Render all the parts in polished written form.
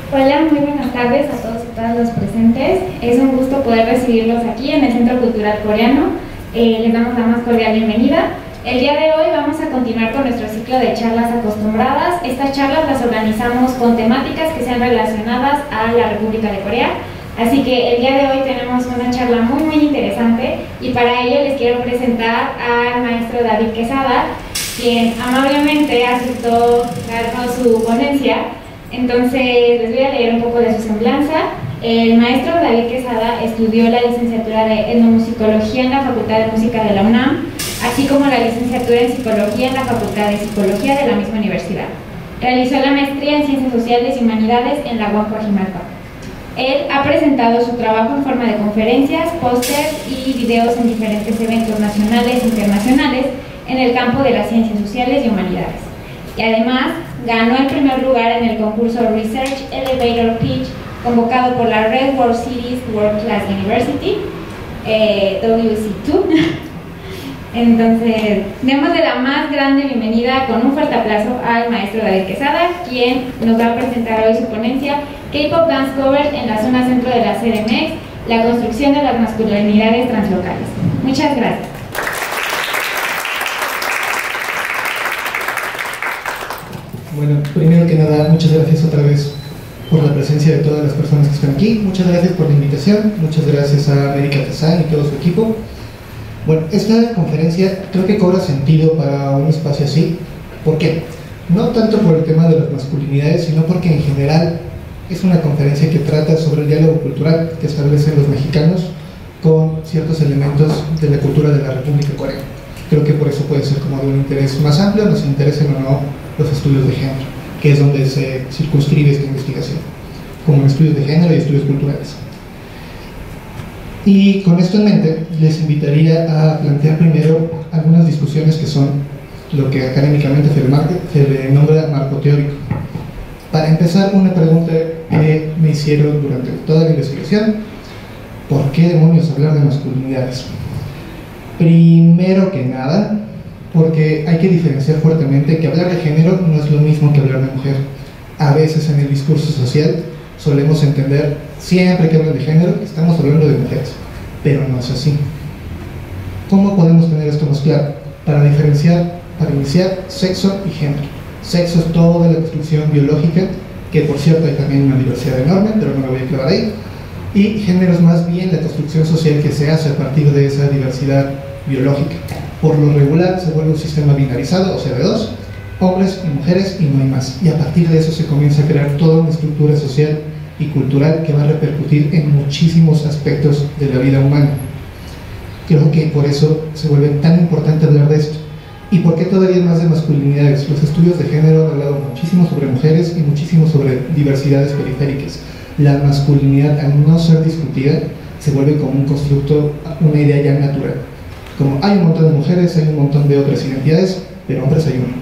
Hola, muy buenas tardes a todos y todas los presentes. Es un gusto poder recibirlos aquí en el Centro Cultural Coreano. Les damos la más cordial bienvenida. El día de hoy vamos a continuar con nuestro ciclo de charlas acostumbradas. Estas charlas las organizamos con temáticas que sean relacionadas a la República de Corea. Así que el día de hoy tenemos una charla muy interesante y para ello les quiero presentar al maestro David Quesada, quien amablemente aceptó darnos su ponencia. Entonces les voy a leer un poco de su semblanza. El maestro David Quesada estudió la licenciatura de etnomusicología en la Facultad de Música de la UNAM, así como la licenciatura en psicología en la Facultad de Psicología de la misma universidad. Realizó la maestría en Ciencias Sociales y Humanidades en la UAM Coajimalpa. Él ha presentado su trabajo en forma de conferencias, pósters y videos en diferentes eventos nacionales e internacionales en el campo de las ciencias sociales y humanidades. Y además ganó el primer lugar en el concurso Research Elevator Pitch convocado por la Red World Cities World Class University, WC2. Entonces, démosle la más grande bienvenida con un fuerte aplauso al maestro David Quesada, quien nos va a presentar hoy su ponencia K-Pop Dance Covers en la zona centro de la CDMX, la construcción de las masculinidades translocales. Muchas gracias. Bueno, primero que nada, muchas gracias otra vez por la presencia de todas las personas que están aquí. Muchas gracias por la invitación, muchas gracias a América Design y todo su equipo. Bueno, esta conferencia creo que cobra sentido para un espacio así. ¿Por qué? No tanto por el tema de las masculinidades, sino porque en general es una conferencia que trata sobre el diálogo cultural que establecen los mexicanos con ciertos elementos de la cultura de la República Coreana. Creo que por eso puede ser como de un interés más amplio, nos interesen o no los estudios de género, que es donde se circunscribe esta investigación, como en estudios de género y estudios culturales. Y con esto en mente, les invitaría a plantear primero algunas discusiones que son lo que académicamente se le nombra marco teórico. Para empezar, una pregunta que me hicieron durante toda la investigación: ¿por qué demonios hablar de masculinidades? Primero que nada, porque hay que diferenciar fuertemente que hablar de género no es lo mismo que hablar de mujer. A veces en el discurso social solemos entender, siempre que hablan de género, estamos hablando de mujeres, pero no es así. ¿Cómo podemos tener esto más claro? Para diferenciar, para iniciar, sexo y género. Sexo es toda la construcción biológica, que por cierto hay también una diversidad enorme, pero no me voy a clavar ahí. Y género es más bien la construcción social que se hace a partir de esa diversidad biológica. Por lo regular se vuelve un sistema binarizado, o sea, de dos, hombres y mujeres, y no hay más. Y a partir de eso se comienza a crear toda una estructura social y cultural que va a repercutir en muchísimos aspectos de la vida humana. Creo que por eso se vuelve tan importante hablar de esto. ¿Y por qué todavía más de masculinidades? Los estudios de género han hablado muchísimo sobre mujeres y muchísimo sobre diversidades periféricas. La masculinidad, al no ser discutida, se vuelve como un constructo, una idea ya natural. Como hay un montón de mujeres, hay un montón de otras identidades, pero hombres hay uno.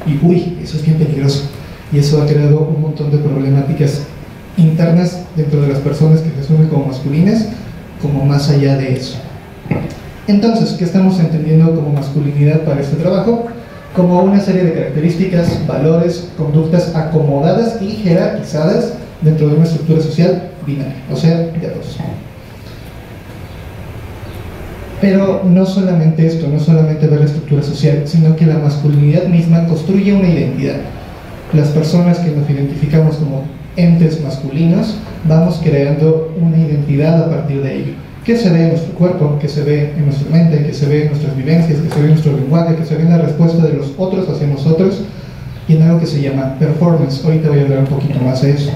Y uy, eso es bien peligroso. Y eso ha creado un montón de problemáticas internas dentro de las personas que se asumen como masculinas, como más allá de eso. Entonces, ¿qué estamos entendiendo como masculinidad para este trabajo? Como una serie de características, valores, conductas acomodadas y jerarquizadas dentro de una estructura social binaria, o sea, de dos. Pero no solamente esto, no solamente ver la estructura social, sino que la masculinidad misma construye una identidad. Las personas que nos identificamos como entes masculinos vamos creando una identidad a partir de ello, que se ve en nuestro cuerpo, que se ve en nuestra mente, que se ve en nuestras vivencias, que se ve en nuestro lenguaje, que se ve en la respuesta de los otros hacia nosotros, y en algo que se llama performance. Ahorita voy a hablar un poquito más de eso.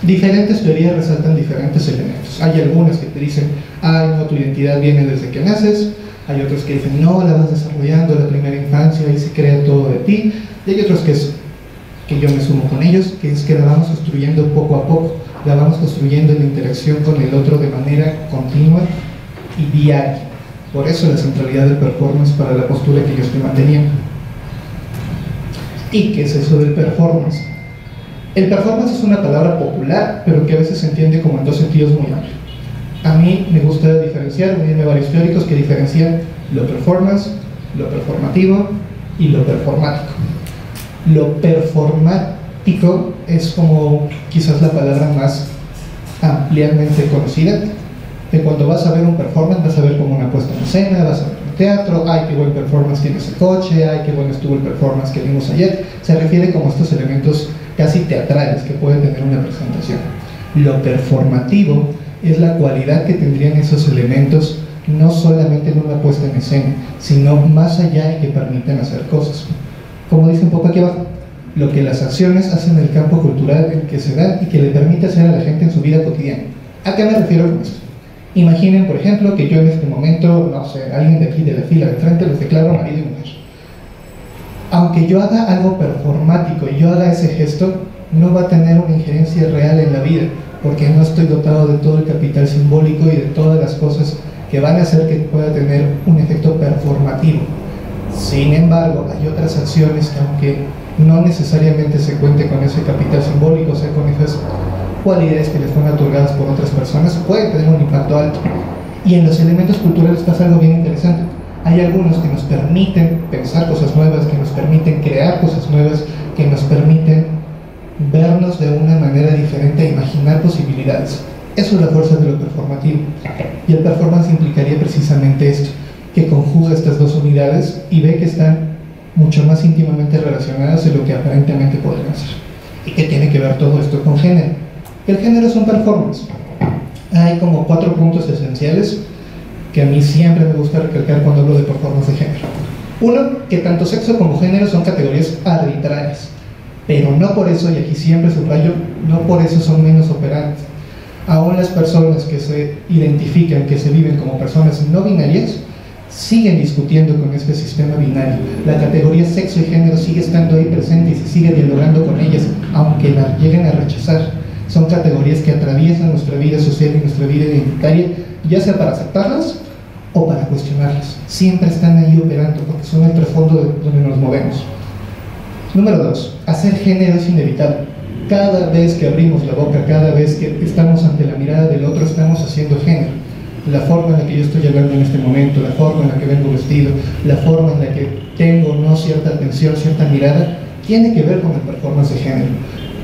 Diferentes teorías resaltan diferentes elementos. Hay algunas que te dicen, ay, no, tu identidad viene desde que naces. Hay otros que dicen, no, la vas desarrollando en la primera infancia y se crea todo de ti. Y hay otros que yo me sumo con ellos, que es que la vamos construyendo poco a poco, la vamos construyendo en la interacción con el otro de manera continua y diaria. Por eso la centralidad del performance para la postura que yo estoy manteniendo. ¿Y qué es eso del performance? El performance es una palabra popular, pero que a veces se entiende como en dos sentidos muy amplios. A mí me gusta diferenciar, unirme a varios teóricos que diferencian lo performance, lo performativo y lo performático. Lo performático performático es como quizás la palabra más ampliamente conocida. De cuando vas a ver un performance, vas a ver como una puesta en escena, vas a ver un teatro, ay, qué buen performance tiene ese coche, ay, qué bueno estuvo el performance que vimos ayer. Se refiere como a estos elementos casi teatrales que puede tener una presentación. Lo performativo es la cualidad que tendrían esos elementos, no solamente en una puesta en escena, sino más allá y que permiten hacer cosas. Como dice un poco aquí abajo, lo que las acciones hacen en el campo cultural en que se dan y que le permite hacer a la gente en su vida cotidiana. ¿A qué me refiero con esto? Imaginen, por ejemplo, que yo en este momento, no sé, alguien de aquí de la fila de frente los declaro marido y mujer. Aunque yo haga algo performático y yo haga ese gesto, no va a tener una injerencia real en la vida, porque no estoy dotado de todo el capital simbólico y de todas las cosas que van a hacer que pueda tener un efecto performativo. Sin embargo, hay otras acciones que, aunque no necesariamente se cuente con ese capital simbólico, o sea, con esas cualidades que les fueron otorgadas por otras personas, pueden tener un impacto alto. Y en los elementos culturales pasa algo bien interesante. Hay algunos que nos permiten pensar cosas nuevas, que nos permiten crear cosas nuevas, que nos permiten vernos de una manera diferente e imaginar posibilidades. Eso es la fuerza de lo performativo. Y el performance implicaría precisamente esto, que conjuga estas dos unidades y ve que están mucho más íntimamente relacionadas de lo que aparentemente podrían ser. ¿Y qué tiene que ver todo esto con género? El género es un performance. Hay como 4 puntos esenciales que a mí siempre me gusta recalcar cuando hablo de performance de género. Uno, que tanto sexo como género son categorías arbitrarias, pero no por eso, y aquí siempre subrayo, no por eso son menos operantes. Aún las personas que se identifican, que se viven como personas no binarias, siguen discutiendo con este sistema binario. La categoría sexo y género sigue estando ahí presente y se sigue dialogando con ellas, aunque la lleguen a rechazar. Son categorías que atraviesan nuestra vida social y nuestra vida identitaria, ya sea para aceptarlas o para cuestionarlas. Siempre están ahí operando porque son el trasfondo de donde nos movemos. Número 2. Hacer género es inevitable. Cada vez que abrimos la boca, cada vez que estamos ante la mirada del otro, estamos haciendo género. La forma en la que yo estoy hablando en este momento, la forma en la que vengo vestido, la forma en la que tengo no cierta atención, cierta mirada, tiene que ver con el performance de género.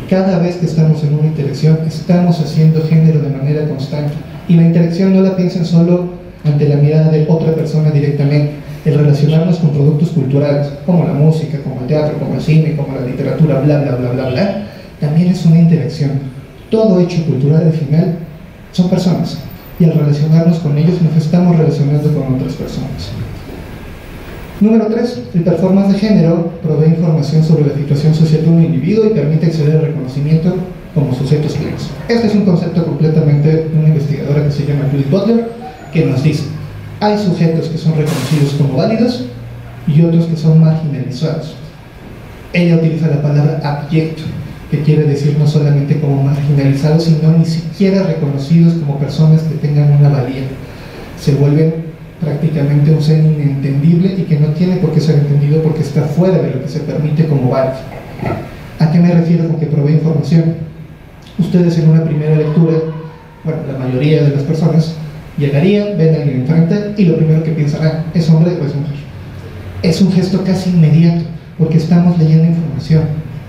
Cada vez que estamos en una interacción, estamos haciendo género de manera constante. Y la interacción no la piensen solo ante la mirada de otra persona directamente. El relacionarnos con productos culturales, como la música, como el teatro, como el cine, como la literatura, bla, bla, bla, bla, bla, también es una interacción. Todo hecho cultural al final son personas. Y al relacionarnos con ellos nos estamos relacionando con otras personas. Número 3. El performance de género provee información sobre la situación social de un individuo y permite acceder al reconocimiento como sujetos plenos. Este es un concepto completamente de una investigadora que se llama Judith Butler, que nos dice: hay sujetos que son reconocidos como válidos y otros que son marginalizados. Ella utiliza la palabra abyecto, que quiere decir no solamente como marginalizados, sino ni siquiera reconocidos como personas que tengan una valía. Se vuelven prácticamente un ser inentendible y que no tiene por qué ser entendido porque está fuera de lo que se permite como válido. ¿A qué me refiero con que provee información? Ustedes en una primera lectura, bueno, la mayoría de las personas llegarían, ven a alguien enfrente y lo primero que piensan, ah, ¿es hombre o es mujer? Es un gesto casi inmediato porque estamos leyendo información.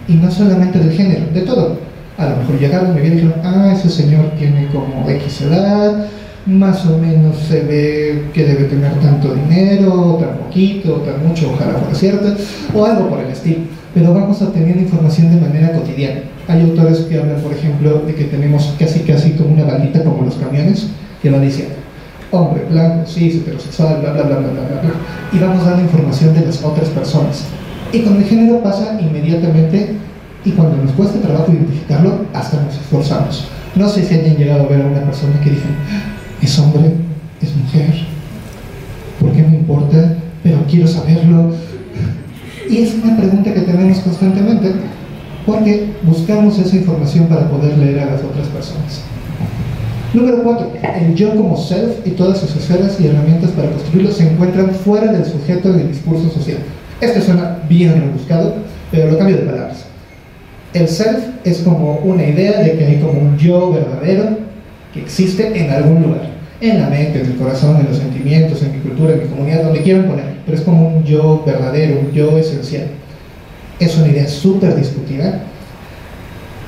Y no solamente del género, de todo. A lo mejor llegaron, me vieron y dijeron, ah, ese señor tiene como X edad, más o menos se ve que debe tener tanto dinero, tan poquito, tan mucho, ojalá fuera cierto, o algo por el estilo. Pero vamos obteniendo información de manera cotidiana. Hay autores que hablan, por ejemplo, de que tenemos casi como una bandita como los camiones, que va diciendo, hombre, blanco, cis, heterosexual, bla, bla, bla, bla, bla, bla, y vamos dando información de las otras personas. Y con el género pasa inmediatamente, y cuando nos cuesta trabajo identificarlo, hasta nos esforzamos. No sé si hayan llegado a ver a una persona que dice, ¿es hombre? ¿Es mujer? ¿Por qué me importa? Pero quiero saberlo. Y es una pregunta que tenemos constantemente, porque buscamos esa información para poder leer a las otras personas. Número 4. El yo como self y todas sus esferas y herramientas para construirlo se encuentran fuera del sujeto del discurso social. Este suena bien rebuscado, pero lo cambio de palabras. El self es como una idea de que hay como un yo verdadero que existe en algún lugar, en la mente, en el corazón, en los sentimientos, en mi cultura, en mi comunidad, donde quieran poner, pero es como un yo verdadero, un yo esencial. Es una idea súper discutida,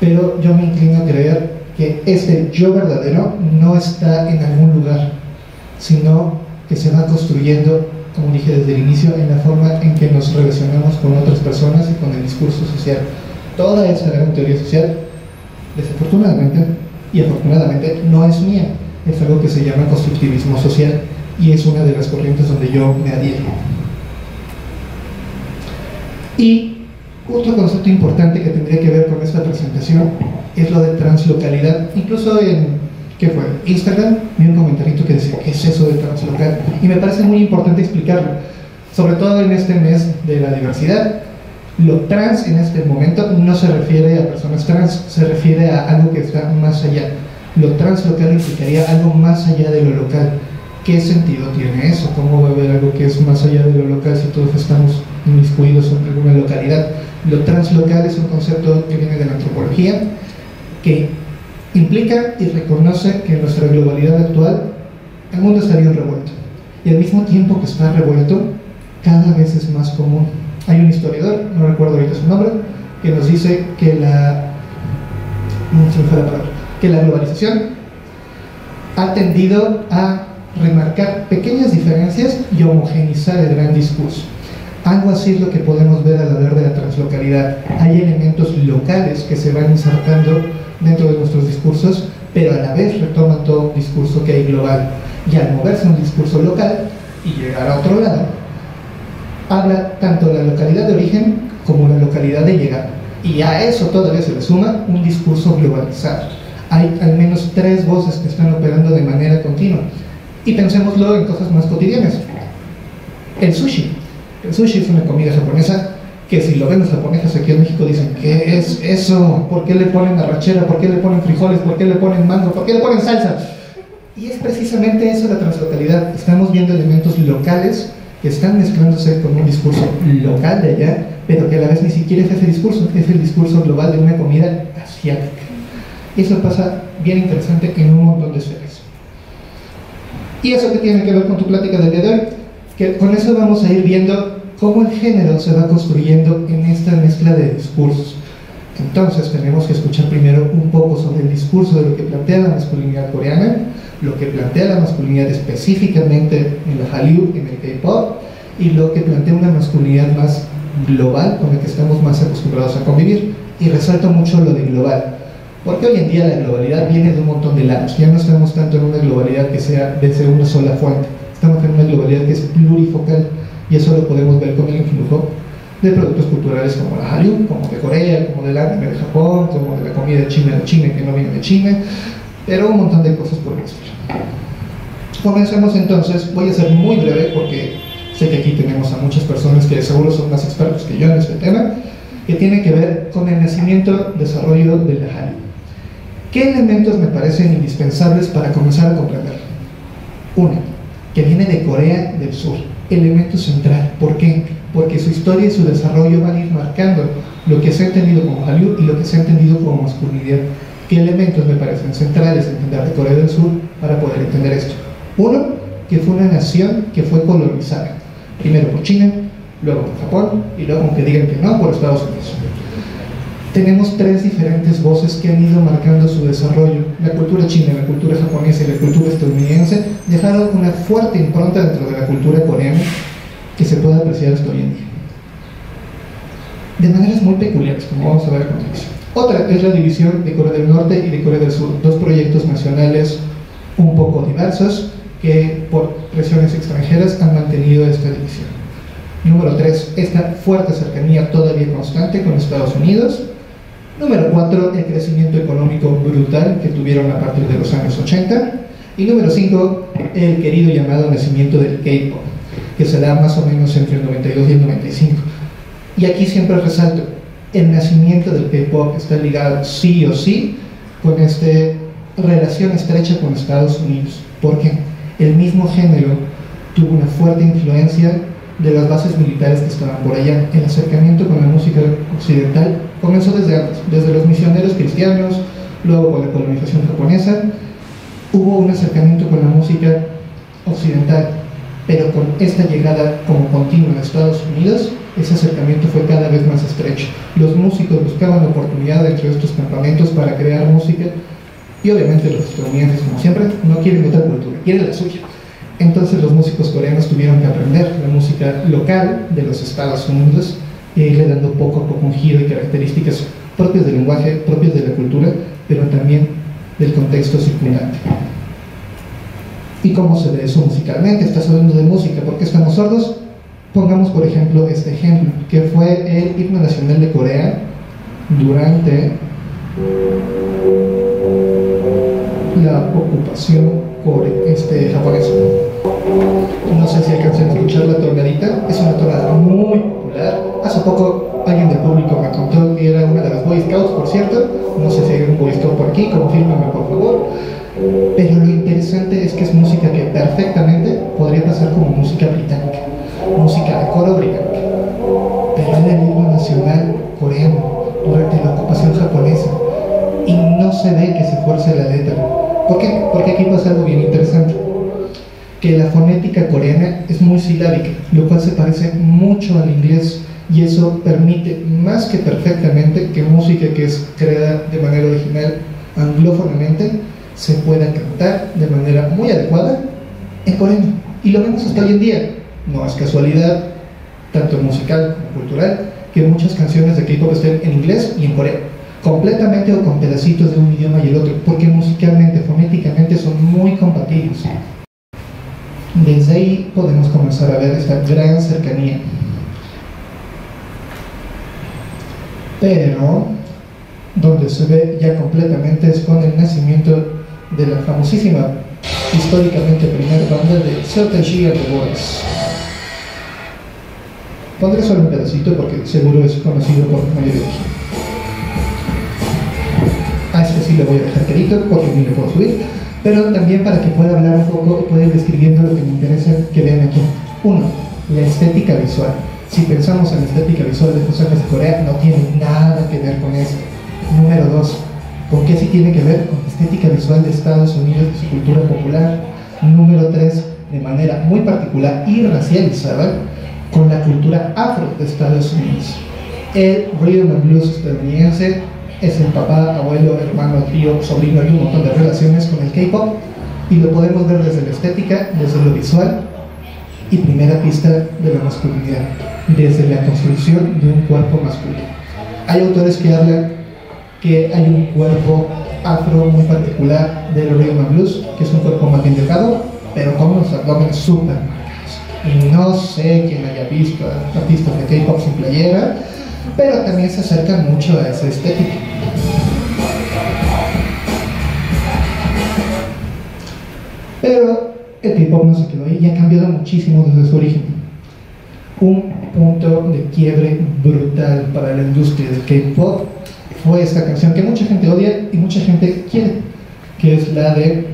pero yo me inclino a creer que este yo verdadero no está en algún lugar, sino que se va construyendo, como dije desde el inicio, en la forma en que nos relacionamos con otras personas y con el discurso social. Toda esa gran teoría social, desafortunadamente y afortunadamente, no es mía, es algo que se llama constructivismo social y es una de las corrientes donde yo me adhiero. Y otro concepto importante que tendría que ver con esta presentación es lo de translocalidad. Incluso en, ¿qué fue? Instagram, vi un comentarito que decía, ¿qué es eso de translocal? Y me parece muy importante explicarlo, sobre todo en este mes de la diversidad. Lo trans en este momento no se refiere a personas trans, se refiere a algo que está más allá. Lo translocal implicaría algo más allá de lo local. ¿Qué sentido tiene eso? ¿Cómo va a haber algo que es más allá de lo local si todos estamos inmiscuidos en alguna localidad? Lo translocal es un concepto que viene de la antropología, que implica y reconoce que en nuestra globalidad actual el mundo estaría revuelto. Y al mismo tiempo que está revuelto, cada vez es más común. Hay un historiador, no recuerdo ahorita su nombre, que nos dice que la globalización ha tendido a remarcar pequeñas diferencias y homogeneizar el gran discurso. Algo así es lo que podemos ver al hablar de la translocalidad. Hay elementos locales que se van insertando dentro de nuestros discursos, pero a la vez retoman todo un discurso que hay global. Y al moverse un discurso local y llegar a otro lado, habla tanto de la localidad de origen como la localidad de llegada. Y a eso todavía se le suma un discurso globalizado. Hay al menos 3 voces que están operando de manera continua. Y pensémoslo en cosas más cotidianas. El sushi. El sushi es una comida japonesa que si lo ven los japoneses aquí en México dicen, ¿qué es eso? ¿Por qué le ponen arrachera? ¿Por qué le ponen frijoles? ¿Por qué le ponen mango? ¿Por qué le ponen salsa? Y es precisamente eso la translocalidad. Estamos viendo elementos locales que están mezclándose con un discurso local de allá, pero que a la vez ni siquiera es ese discurso, es el discurso global de una comida asiática. Y eso pasa bien interesante en un montón de esferas. ¿Y eso qué tiene que ver con tu plática del día de hoy? Que con eso vamos a ir viendo cómo el género se va construyendo en esta mezcla de discursos. Entonces tenemos que escuchar primero un poco sobre el discurso de lo que plantea la masculinidad coreana, lo que plantea la masculinidad específicamente en la Hallyu, en el K-pop, y lo que plantea una masculinidad más global con la que estamos más acostumbrados a convivir. Y resalto mucho lo de global, porque hoy en día la globalidad viene de un montón de lados. Ya no estamos tanto en una globalidad que sea desde una sola fuente, estamos en una globalidad que es plurifocal, y eso lo podemos ver con el influjo de productos culturales como la Hallyu, como de Corea, como del anime de Japón, como de la comida china de China que no viene de China, pero un montón de cosas por el estilo. Comencemos entonces. Voy a ser muy breve porque sé que aquí tenemos a muchas personas que seguro son más expertos que yo en este tema, que tiene que ver con el nacimiento, desarrollo de la Hallyu. ¿Qué elementos me parecen indispensables para comenzar a comprenderlo? Uno, que viene de Corea del Sur, elemento central. ¿Por qué? Porque su historia y su desarrollo van a ir marcando lo que se ha entendido como Hallyu y lo que se ha entendido como masculinidad. ¿Qué elementos me parecen centrales entender de Corea del Sur para poder entender esto? Uno, que fue una nación que fue colonizada, primero por China, luego por Japón y luego, aunque digan que no, por Estados Unidos. Tenemos 3 diferentes voces que han ido marcando su desarrollo. La cultura china, la cultura japonesa y la cultura estadounidense dejaron una fuerte impronta dentro de la cultura coreana que se puede apreciar hasta hoy en día, de maneras muy peculiares, como vamos a ver a continuación. Otra es la división de Corea del Norte y de Corea del Sur, 2 proyectos nacionales un poco diversos que por presiones extranjeras han mantenido esta división. Número 3, esta fuerte cercanía todavía constante con Estados Unidos. Número 4, el crecimiento económico brutal que tuvieron a partir de los años 80. Y número 5, el querido llamado nacimiento del K-pop, que se da más o menos entre el 92 y el 95. Y aquí siempre resalto, el nacimiento del K-pop está ligado sí o sí con esta relación estrecha con Estados Unidos, porque el mismo género tuvo una fuerte influencia de las bases militares que estaban por allá. El acercamiento con la música occidental comenzó desde antes, desde los misioneros cristianos, luego con la colonización japonesa. Hubo un acercamiento con la música occidental, pero con esta llegada como continua a Estados Unidos ese acercamiento fue cada vez más estrecho. Los músicos buscaban la oportunidad dentro de estos campamentos para crear música, y obviamente los estadounidenses, como siempre, no quieren otra cultura, quieren la suya. Entonces los músicos coreanos tuvieron que aprender la música local de los Estados Unidos e irle dando poco a poco un giro y características propias del lenguaje, propias de la cultura, pero también del contexto circundante. ¿Y cómo se ve eso musicalmente? Estás hablando de música, ¿por qué estamos sordos? Pongamos por ejemplo este ejemplo, que fue el himno nacional de Corea durante la ocupación japonesa. No sé si alcancé a escuchar la tonadita, es una tonada muy popular. Hace poco alguien del público me contó que era una de las Boy Scouts, por cierto. No sé si hay un Boy Scout por aquí, confírmame por favor. Pero lo interesante es que es música que perfectamente podría pasar como música británica, música de coro británica, pero era el himno nacional coreano durante la ocupación japonesa y no se ve que se fuerce la letra. ¿Por qué? Porque aquí pasa algo bien interesante, que la fonética coreana es muy silábica, lo cual se parece mucho al inglés, y eso permite más que perfectamente que música que es creada de manera original anglófonamente se pueda cantar de manera muy adecuada en coreano, y lo vemos hasta hoy en día. No es casualidad, tanto musical como cultural, que muchas canciones de K-pop estén en inglés y en coreano, completamente o con pedacitos de un idioma y el otro, porque musicalmente, fonéticamente son muy compatibles. Desde ahí podemos comenzar a ver esta gran cercanía. Pero donde se ve ya completamente es con el nacimiento de la famosísima, históricamente primera banda de Seo Taiji and the Boys. Pondré solo un pedacito porque seguro es conocido por la mayoría de aquí. A este sí le voy a dejar quedito porque ni le puedo subir, pero también para que pueda hablar un poco y pueda ir describiendo lo que me interesa que vean aquí. 1. La estética visual. Si pensamos en la estética visual de los ángeles de Corea, no tiene nada que ver con esto. Número 2. ¿Con qué sí tiene que ver? Con la estética visual de Estados Unidos y su cultura popular. Número 3. De manera muy particular y racializada, con la cultura afro de Estados Unidos. El rhythm and blues estadounidense es el papá, abuelo, hermano, tío, sobrino y un montón de relaciones con el K-pop, y lo podemos ver desde la estética, desde lo visual y primera pista de la masculinidad, desde la construcción de un cuerpo masculino. Hay autores que hablan que hay un cuerpo afro muy particular del rhythm and blues, que es un cuerpo más bien delgado, pero con unos abdómenes súper marcados. Y no sé quién haya visto a artistas de K-pop sin playera, pero también se acercan mucho a esa estética. Pero el K-pop no se quedó ahí y ha cambiado muchísimo desde su origen. Un punto de quiebre brutal para la industria del K-pop fue esta canción que mucha gente odia y mucha gente quiere, que es la de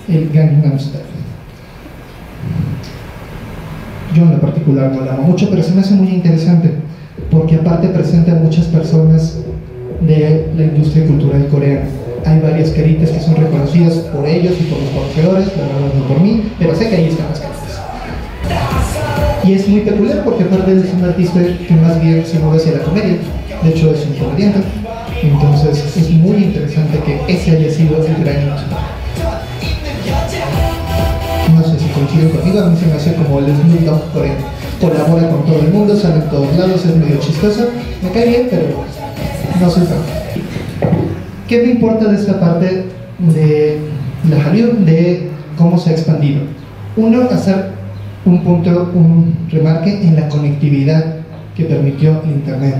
el Gangnam Style. Yo en lo particular no la amo mucho, pero se me hace muy interesante porque aparte presenta a muchas personas de la industria cultural coreana. Hay varias caritas que son reconocidas por ellos y por los conocedores, la verdad no por mí, pero sé que ahí están las caritas. Y es muy peculiar porque aparte es un artista que más bien se mueve hacia la comedia, de hecho es un comediante, entonces es muy interesante que ese haya sido el gran hito. No sé si coinciden conmigo, a mí se me hace como el Snoop Dogg coreano. Colabora con todo el mundo, sale en todos lados, es medio chistoso, me cae bien, pero no soy fan. ¿Qué me importa de esta parte de la Hallyu, de cómo se ha expandido? Uno, hacer un punto, un remarque en la conectividad que permitió el Internet.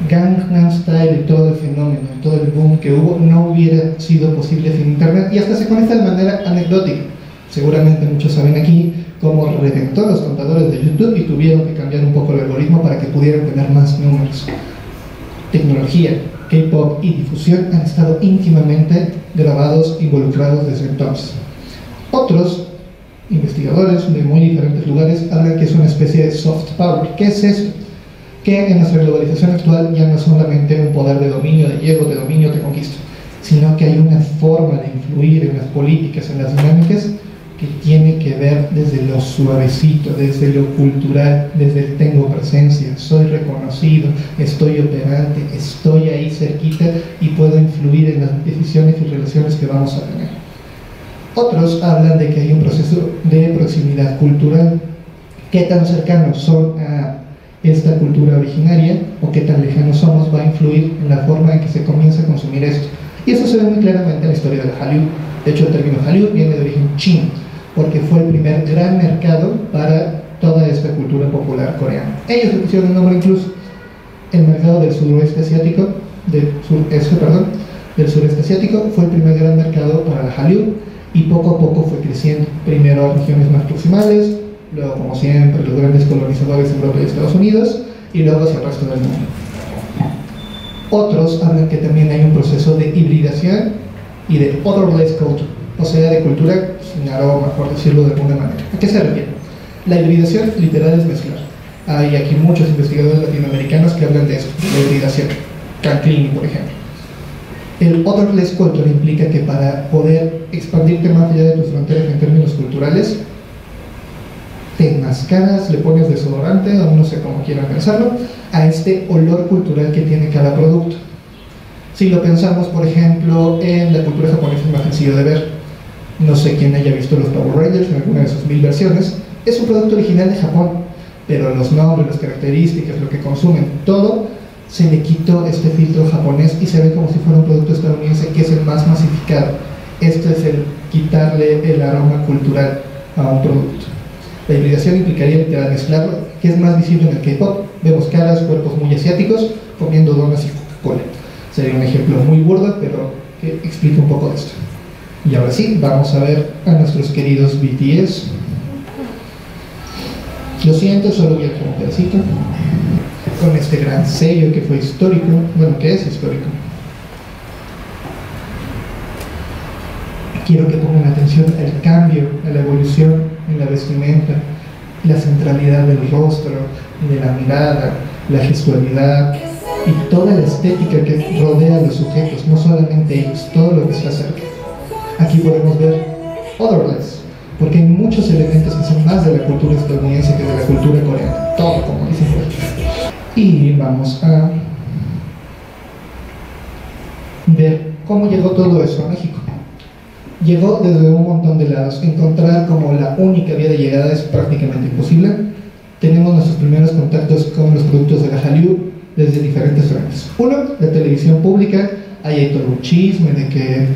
Gangnam Style y todo el fenómeno, todo el boom que hubo, no hubiera sido posible sin Internet, y hasta se conecta de manera anecdótica. Seguramente muchos saben aquí cómo reventó los contadores de YouTube y tuvieron que cambiar un poco el algoritmo para que pudieran tener más números. Tecnología, K-pop y difusión han estado íntimamente grabados, involucrados desde entonces. Otros investigadores de muy diferentes lugares hablan que es una especie de soft power. ¿Qué es esto? Que en nuestra globalización actual ya no es solamente un poder de dominio, de llego, de dominio, te conquisto, sino que hay una forma de influir en las políticas, en las dinámicas, que tiene que ver desde lo suavecito, desde lo cultural, desde el tengo presencia, soy reconocido, estoy operante, estoy ahí cerquita y puedo influir en las decisiones y relaciones que vamos a tener. Otros hablan de que hay un proceso de proximidad cultural. ¿Qué tan cercanos son a esta cultura originaria o qué tan lejanos somos va a influir en la forma en que se comienza a consumir esto? Y eso se ve muy claramente en la historia de Hallyu. De hecho, el término Hallyu viene de origen chino, porque fue el primer gran mercado para toda esta cultura popular coreana. Ellos le pusieron el nombre incluso. El mercado del sureste asiático, del sureste asiático fue el primer gran mercado para la Hallyu y poco a poco fue creciendo. Primero a regiones más proximales, luego, como siempre, los grandes colonizadores de Europa y Estados Unidos, y luego hacia el resto del mundo. Otros hablan que también hay un proceso de hibridación y de odorless culture, o sea, de cultura sin aroma, por decirlo de alguna manera. ¿A qué se refiere? La hibridación literal es mezclar. Hay aquí muchos investigadores latinoamericanos que hablan de eso, de la hibridación. Canclini, por ejemplo. El odorless culture implica que para poder expandirte más allá de tus fronteras en términos culturales, te enmascaras, le pones desodorante, o no sé cómo quieran pensarlo, a este olor cultural que tiene cada producto. Si lo pensamos, por ejemplo, en la cultura japonesa es más sencillo de ver. No sé quién haya visto los Power Rangers en alguna de sus 1000 versiones. Es un producto original de Japón, pero los nombres, las características, lo que consumen, todo se le quitó este filtro japonés y se ve como si fuera un producto estadounidense, que es el más masificado. Esto es el quitarle el aroma cultural a un producto. La hibridación implicaría literal mezclarlo, que es más visible en el K-pop. Vemos caras, cuerpos muy asiáticos comiendo donas y Coca-Cola. Sería un ejemplo muy burdo, pero que explica un poco de esto. Y ahora sí, vamos a ver a nuestros queridos BTS. Lo siento, solo voy a hacer un pedacito. Con este gran sello que fue histórico, bueno, que es histórico. Quiero que pongan atención al cambio, a la evolución en la vestimenta, la centralidad del rostro, de la mirada, la gestualidad y toda la estética que rodea a los sujetos, no solamente ellos, todo lo que está cerca. Aquí podemos ver odorless, porque hay muchos elementos que son más de la cultura estadounidense que de la cultura coreana, todo como dicen por aquí. Y vamos a ver cómo llegó todo eso a México. Llegó desde un montón de lados. Encontrar como la única vía de llegada es prácticamente imposible. Tenemos nuestros primeros contactos con los productos de la Hallyu desde diferentes frentes. Uno, la televisión pública. Ahí hay todo un chisme de que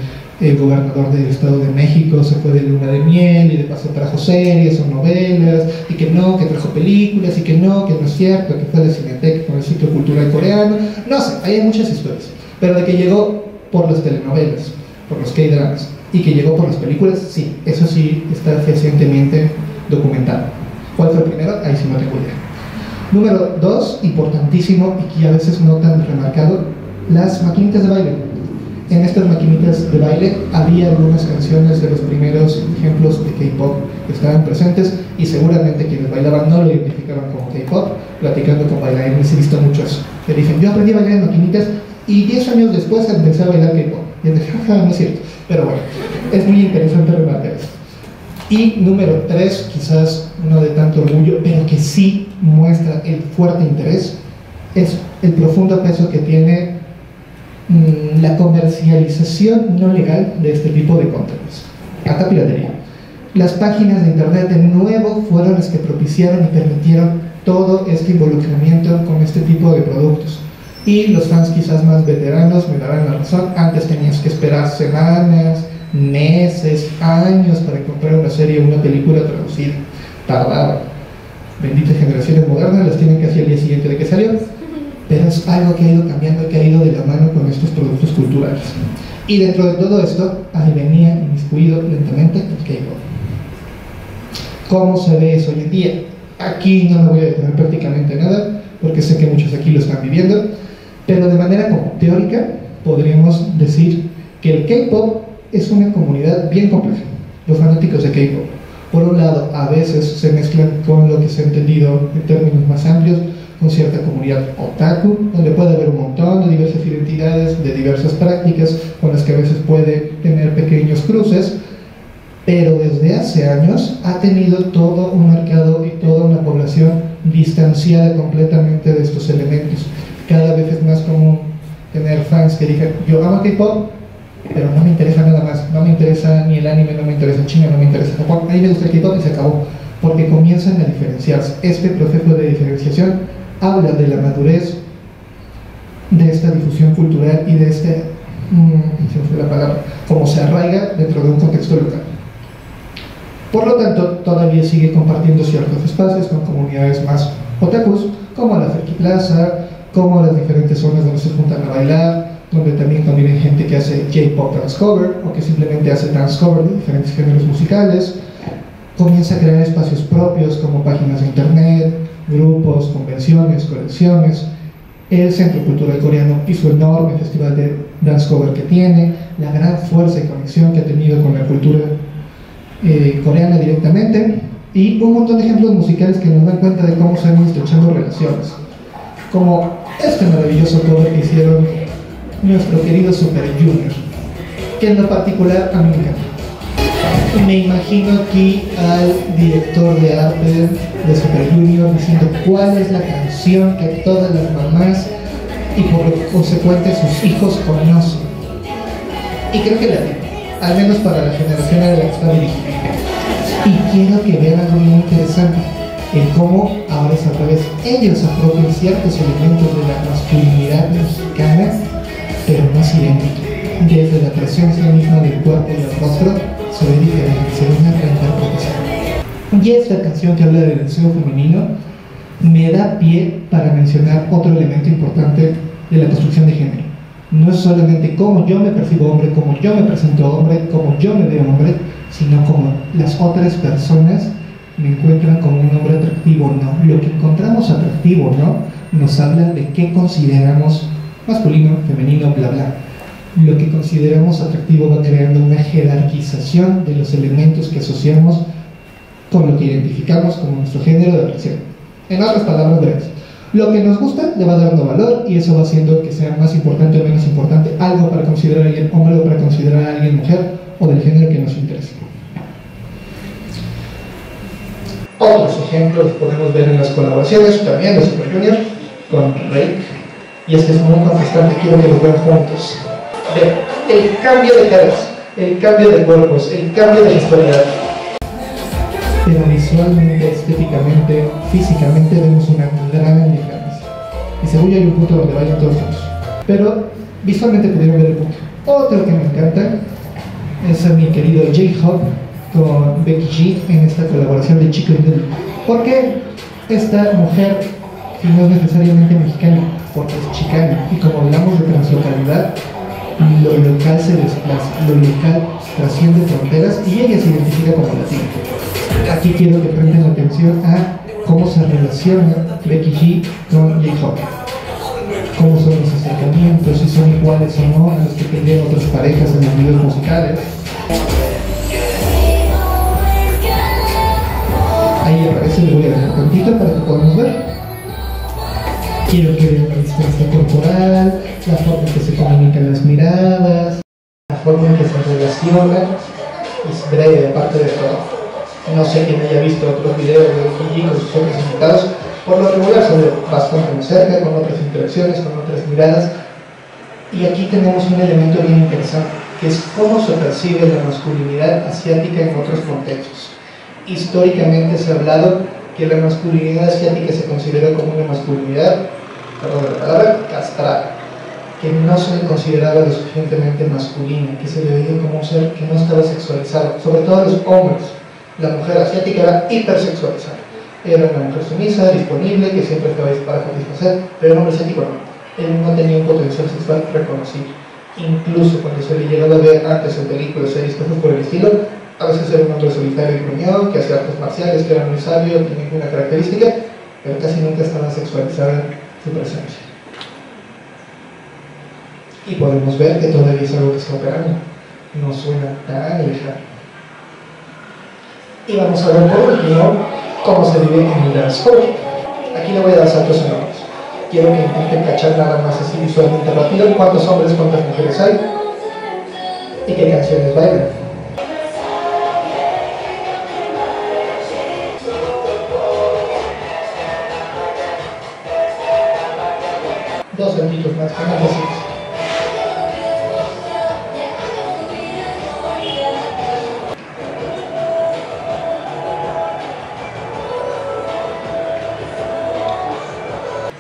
el gobernador del Estado de México se fue de luna de miel y de paso trajo series o novelas, y que no, que trajo películas, y que no es cierto, que fue de Cineteca con el sitio cultural coreano. No sé, ahí hay muchas historias. Pero de que llegó por las telenovelas, por los K-dramas, y que llegó por las películas, sí, eso sí está fehacientemente documentado. ¿Cuál fue el primero? Ahí sí no tengo idea. Número 2, importantísimo y que a veces no tan remarcado, las maquinitas de baile. En estas maquinitas de baile había algunas canciones de los primeros ejemplos de K-pop que estaban presentes, y seguramente quienes bailaban no lo identificaban como K-pop. Platicando con bailarines he visto mucho eso, que dicen, yo aprendí a bailar en maquinitas y 10 años después empecé a bailar K-pop. Y es de, jaja, no es cierto. Pero bueno, es muy interesante remarcar esto. Y número 3, quizás no de tanto orgullo, pero que sí muestra el fuerte interés, es el profundo peso que tiene la comercialización no legal de este tipo de contenidos. Acá piratería. Las páginas de internet de nuevo fueron las que propiciaron y permitieron todo este involucramiento con este tipo de productos. Y los fans quizás más veteranos me darán la razón, antes tenías que esperar semanas, meses, años para encontrar una serie o una película traducida. Tardaba. Benditas generaciones modernas las tienen casi al día siguiente de que salió. Pero es algo que ha ido cambiando, que ha ido de la mano con estos productos culturales. Y dentro de todo esto, ahí venía inmiscuido lentamente el K-pop. ¿Cómo se ve eso hoy en día? Aquí no me voy a detener prácticamente nada, porque sé que muchos aquí lo están viviendo, pero de manera como teórica podríamos decir que el K-pop es una comunidad bien compleja. Los fanáticos de K-pop, por un lado, a veces se mezclan con lo que se ha entendido en términos más amplios, con cierta comunidad otaku, donde puede haber un montón de diversas identidades, de diversas prácticas, con las que a veces puede tener pequeños cruces, pero desde hace años ha tenido todo un mercado y toda una población distanciada completamente de estos elementos. Cada vez es más común tener fans que digan, yo amo K-pop, pero no me interesa nada más, no me interesa ni el anime, no me interesa China, no me interesa Japón, a mí me gusta el K-pop y se acabó, porque comienzan a diferenciarse. Este proceso de diferenciación habla de la madurez de esta difusión cultural y de se me fue la palabra, cómo se arraiga dentro de un contexto local. Por lo tanto, todavía sigue compartiendo ciertos espacios con comunidades más otakus, como la Friki Plaza, como las diferentes zonas donde se juntan a bailar, donde también conviven gente que hace J-pop dance cover o que simplemente hace dance cover de diferentes géneros musicales. Comienza a crear espacios propios como páginas de internet, grupos, convenciones, colecciones, el Centro Cultural Coreano y su enorme festival de dance cover que tiene, la gran fuerza y conexión que ha tenido con la cultura coreana directamente, y un montón de ejemplos musicales que nos dan cuenta de cómo se han estrechando relaciones, como este maravilloso cover que hicieron nuestro querido Super Junior, que en lo particular a mí me encanta. Me imagino aquí al director de arte de Super Junior diciendo cuál es la canción que todas las mamás y por consecuente sus hijos conocen, y creo que la tiene, al menos para la generación a la que está dirigida. Y quiero que vean algo muy interesante, en cómo ahora es al revés. Ellos apropian ciertos elementos de la masculinidad mexicana, pero más idéntico. Desde la presencia misma del cuerpo y el rostro, se ve diferente, se ve una reinterpretación. Y esta canción que habla del deseo femenino me da pie para mencionar otro elemento importante de la construcción de género. No es solamente cómo yo me percibo hombre, cómo yo me presento hombre, cómo yo me veo hombre, sino como las otras personas me encuentran como un hombre atractivo o no. Lo que encontramos atractivo o no nos habla de qué consideramos masculino, femenino, bla bla. Lo que consideramos atractivo va creando una jerarquización de los elementos que asociamos con lo que identificamos como nuestro género de atracción. En otras palabras breves, lo que nos gusta le va dando valor y eso va haciendo que sea más importante o menos importante algo para considerar a alguien hombre o para considerar a alguien mujer o del género que nos interesa. Otros ejemplos podemos ver en las colaboraciones también de Super Junior con Rake, y es que es muy constante, quiero que los vean juntos. El cambio de caras, el cambio de cuerpos, el cambio de gestualidad, pero visualmente, estéticamente, físicamente vemos una gran diferencia. Y según yo hay un punto donde vayan todos juntos, pero visualmente pudieron ver el punto. Otro que me encanta es a mi querido J-Hope con Becky G en esta colaboración de Chico Little. ¿Por qué esta mujer, que no es necesariamente mexicana, porque es chicana? Y como hablamos de translocalidad, lo local se desplaza, lo local trasciende fronteras y ella se identifica como latina. Aquí quiero que presten atención a cómo se relaciona Becky G con J-Hope, cómo son los acercamientos, si son iguales o no a los que tendrían otras parejas en los videos musicales. Ahí aparece, le voy a dejar tantito para que podamos ver. Quiero que vean la distancia corporal, la forma en que se comunican las miradas, la forma en que se relacionan. Es breve, aparte de todo. No sé quién haya visto otros videos de Becky G con sus otros invitados. Por lo regular se ve bastante más cerca, con otras interacciones, con otras miradas. Y aquí tenemos un elemento bien interesante, que es cómo se percibe la masculinidad asiática en otros contextos. Históricamente se ha hablado que la masculinidad asiática se consideró como una masculinidad, perdón la palabra, castrada, que no se le consideraba lo suficientemente masculina, que se le veía como un ser que no estaba sexualizado, sobre todo los hombres. La mujer asiática era hipersexualizada, era una mujer sumisa, disponible, que siempre estaba ahí para satisfacer, pero el hombre asiático no, él no tenía un potencial sexual reconocido. Incluso cuando se le llegaba a ver antes en películas, series, cosas por el estilo, a veces era un hombre solitario y gruñón, que hacía artes marciales, que era muy sabio, tenía ninguna característica, pero casi nunca estaba sexualizada su presencia. Y podemos ver que todavía es algo que está operando, no suena tan lejano. Y vamos a ver por último cómo se vive en el dance cover. Aquí le voy a dar saltos enormes. Quiero que intenten cachar nada más así visualmente rápido cuántos hombres, cuántas mujeres hay y qué canciones bailan. 2 saltitos más, que no te sientes.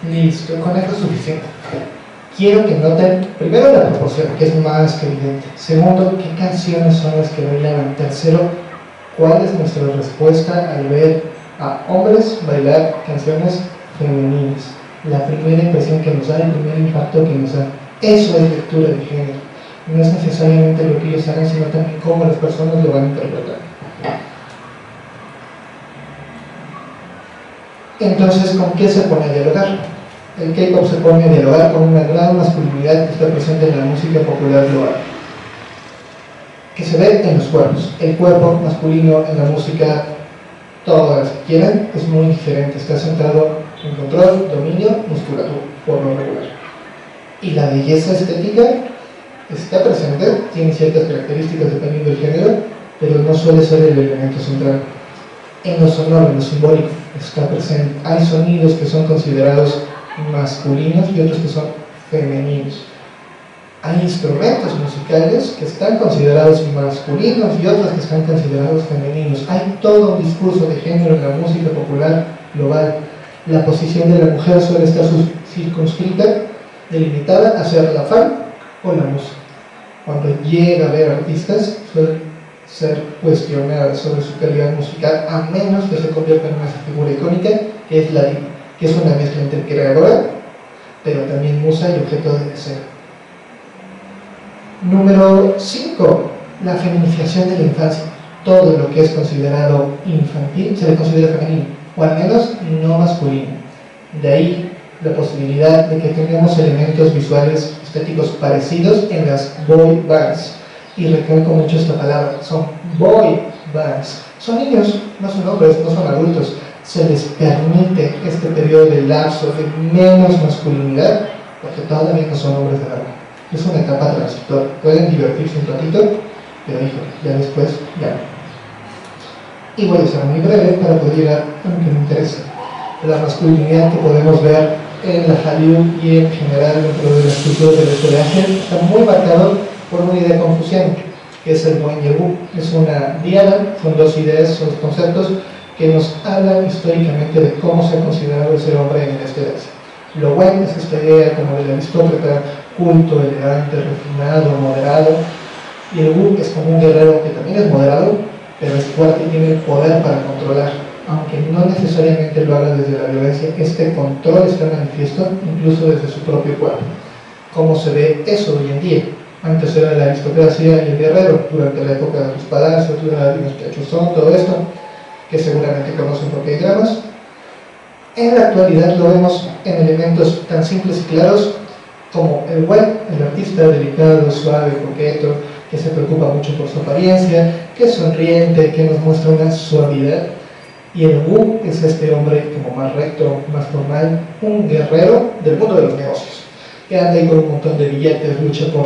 Listo, con esto es suficiente. Quiero que noten, primero, la proporción, que es más que evidente. Segundo, qué canciones son las que bailaban. Tercero, cuál es nuestra respuesta al ver a hombres bailar canciones femeninas. La primera impresión que nos da, el primer impacto que nos da. Eso es lectura de género. No es necesariamente lo que ellos hagan, sino también cómo las personas lo van a interpretar. Entonces, ¿con qué se pone a dialogar? El K-pop se pone a dialogar con una gran masculinidad que está presente en la música popular global, que se ve en los cuerpos. El cuerpo masculino en la música, todas las que quieran, es muy diferente. Está centrado en control, dominio, musculatura, por lo regular. Y la belleza estética está presente, tiene ciertas características dependiendo del género, pero no suele ser el elemento central. En lo sonoro, en lo simbólico, está presente. Hay sonidos que son considerados masculinos y otros que son femeninos. Hay instrumentos musicales que están considerados masculinos y otros que están considerados femeninos. Hay todo un discurso de género en la música popular global. La posición de la mujer suele estar circunscrita, delimitada hacia la fan o la música. Cuando llega a ver artistas, suele ser cuestionada sobre su calidad musical, a menos que se convierta en una figura icónica, que es la diva, que es una mezcla entre creadora, pero también musa y objeto de deseo. Número 5. La feminización de la infancia. Todo lo que es considerado infantil se le considera femenino, o al menos no masculino. De ahí la posibilidad de que tengamos elementos visuales estéticos parecidos en las boy bands. Y recalco mucho esta palabra, son boy bands. Son niños, no son hombres, no son adultos. Se les permite este periodo de lapso de menos masculinidad, porque todavía no son hombres de verdad. Es una etapa transitoria. Pueden divertirse un ratito, pero híjole, ya después, ya no. Y voy a ser muy breve para poder llegar a lo que me interesa. La masculinidad que podemos ver en la Hallyu y en general dentro de las culturas del este de Asia está muy marcado por una idea confuciana, que es el Buen Yebu. Es una diada, son dos ideas, son dos conceptos que nos hablan históricamente de cómo se ha considerado el ser hombre en el este de Asia. Lo bueno es esta idea como del aristócrata, culto, elegante, refinado, moderado, y el Wu es como un guerrero que también es moderado, pero es fuerte y tiene el poder para controlar. Aunque no necesariamente lo haga desde la violencia, este control está manifiesto incluso desde su propio cuerpo. ¿Cómo se ve eso hoy en día? Antes era la aristocracia y el guerrero, durante la época de los palacios, durante la dinastía Joseon, todo esto, que seguramente conocen porque hay dramas. En la actualidad lo vemos en elementos tan simples y claros como el Wen, el artista delicado, suave, coqueto, que se preocupa mucho por su apariencia, que es sonriente, que nos muestra una suavidad. Y el Wu es este hombre como más recto, más formal, un guerrero del mundo de los negocios, que anda ahí con un montón de billetes, lucha por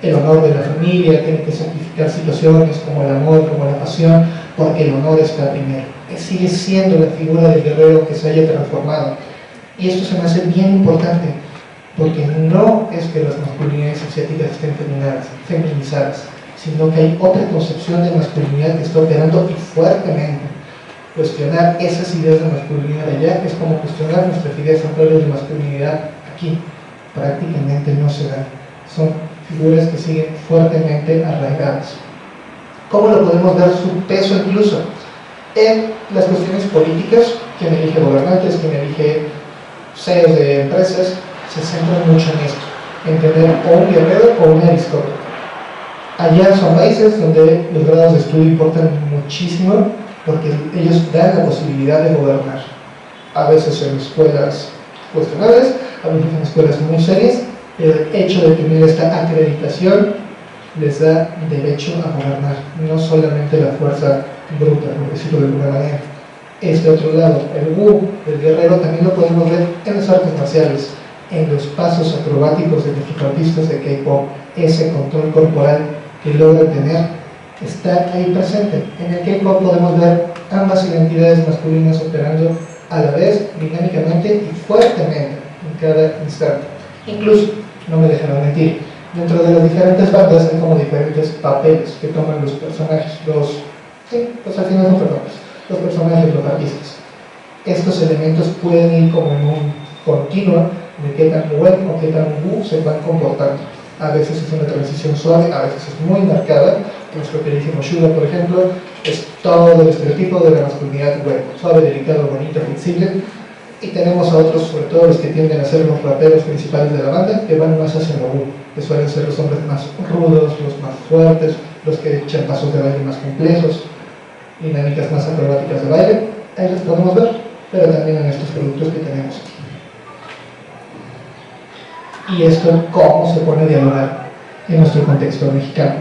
el honor de la familia, tiene que sacrificar situaciones como el amor, como la pasión, porque el honor está primero. Que sigue siendo la figura del guerrero que se haya transformado. Y esto se me hace bien importante, porque no es que las masculinidades asiáticas estén feminizadas, sino que hay otra concepción de masculinidad que está operando y fuertemente. Cuestionar esas ideas de masculinidad allá es como cuestionar nuestras ideas actuales de masculinidad aquí. Prácticamente no se dan. Son figuras que siguen fuertemente arraigadas. ¿Cómo lo podemos dar su peso incluso? En las cuestiones políticas, quien elige gobernantes, quien elige CEOs de empresas, se centran mucho en esto, en tener o un guerrero o un aristócrata. Allá son países donde los grados de estudio importan muchísimo, porque ellos dan la posibilidad de gobernar. A veces en escuelas cuestionables, a veces en escuelas muy serias, pero el hecho de tener esta acreditación les da derecho a gobernar, no solamente la fuerza bruta, por decirlo de alguna manera. Este otro lado, el Wu, el guerrero, también lo podemos ver en las artes marciales, en los pasos acrobáticos de los artistas de K-pop, ese control corporal que logran tener está ahí presente. En el K-pop podemos ver ambas identidades masculinas operando a la vez, dinámicamente y fuertemente en cada instante. Incluso, no me dejarán mentir, dentro de las diferentes bandas hay como diferentes papeles que toman los personajes, pues al final son personajes, los personajes, los artistas. Estos elementos pueden ir como en un continuo de qué tan web o qué tan wu se van comportando. A veces es una transición suave, a veces es muy marcada. Nuestro queridísimo Shuda, por ejemplo, es todo el estereotipo de la masculinidad web, suave, delicado, bonito, flexible. Y tenemos a otros, sobre todo los que tienden a ser los raperos principales de la banda, que van más hacia lo wu, que suelen ser los hombres más rudos, los más fuertes, los que echan pasos de baile más complejos, dinámicas más acrobáticas de baile. Ahí los podemos ver, pero también en estos productos que tenemos aquí. Y esto, ¿cómo se pone a dialogar en nuestro contexto mexicano?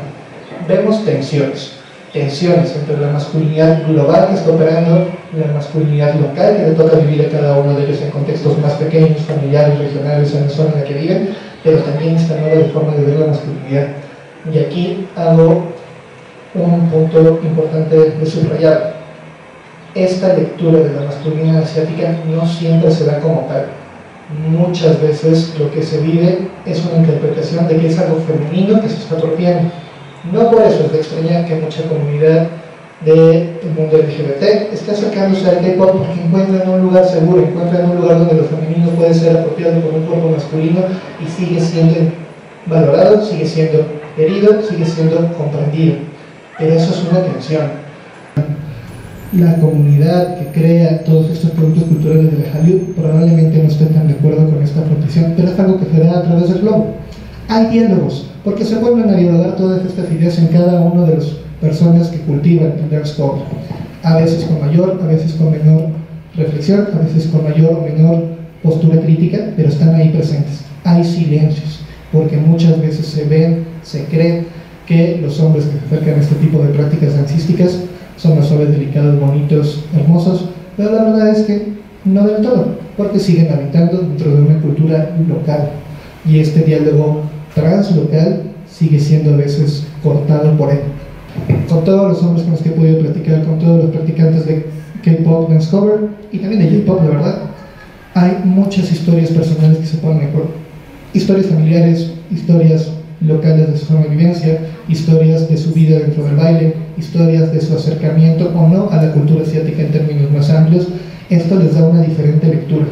Vemos tensiones entre la masculinidad global que está operando, la masculinidad local que le toca vivir a cada uno de ellos en contextos más pequeños, familiares, regionales, en la zona en la que viven, pero también esta nueva forma de ver la masculinidad. Y aquí hago un punto importante de subrayar. Esta lectura de la masculinidad asiática no siempre se da como tal. Muchas veces lo que se vive es una interpretación de que es algo femenino que se está apropiando. No por eso es de extrañar que mucha comunidad del mundo LGBT esté acercándose al K-pop porque encuentran un lugar seguro, encuentran un lugar donde lo femenino puede ser apropiado por un cuerpo masculino y sigue siendo valorado, sigue siendo querido, sigue siendo comprendido. Pero eso es una tensión. La comunidad que crea todos estos productos culturales de la Hallyu probablemente no esté tan de acuerdo con esta apropiación, pero es algo que se da a través del globo. Hay diálogos, porque se vuelven a dialogar todas estas ideas en cada una de las personas que cultivan el dancehall. A veces con mayor, a veces con menor reflexión, a veces con mayor o menor postura crítica, pero están ahí presentes. Hay silencios, porque muchas veces se ven, se cree que los hombres que se acercan a este tipo de prácticas dancísticas son los suaves, delicados, bonitos, hermosos, pero la verdad es que no del todo, porque siguen habitando dentro de una cultura local y este diálogo translocal sigue siendo a veces cortado por él. Con todos los hombres con los que he podido platicar, con todos los practicantes de K-pop, dance cover y también de J-pop, la verdad, hay muchas historias personales que se ponen de acuerdo. Historias familiares, historias locales de su sobrevivencia, historias de su vida dentro del baile, historias de su acercamiento o no a la cultura asiática en términos más amplios. Esto les da una diferente lectura.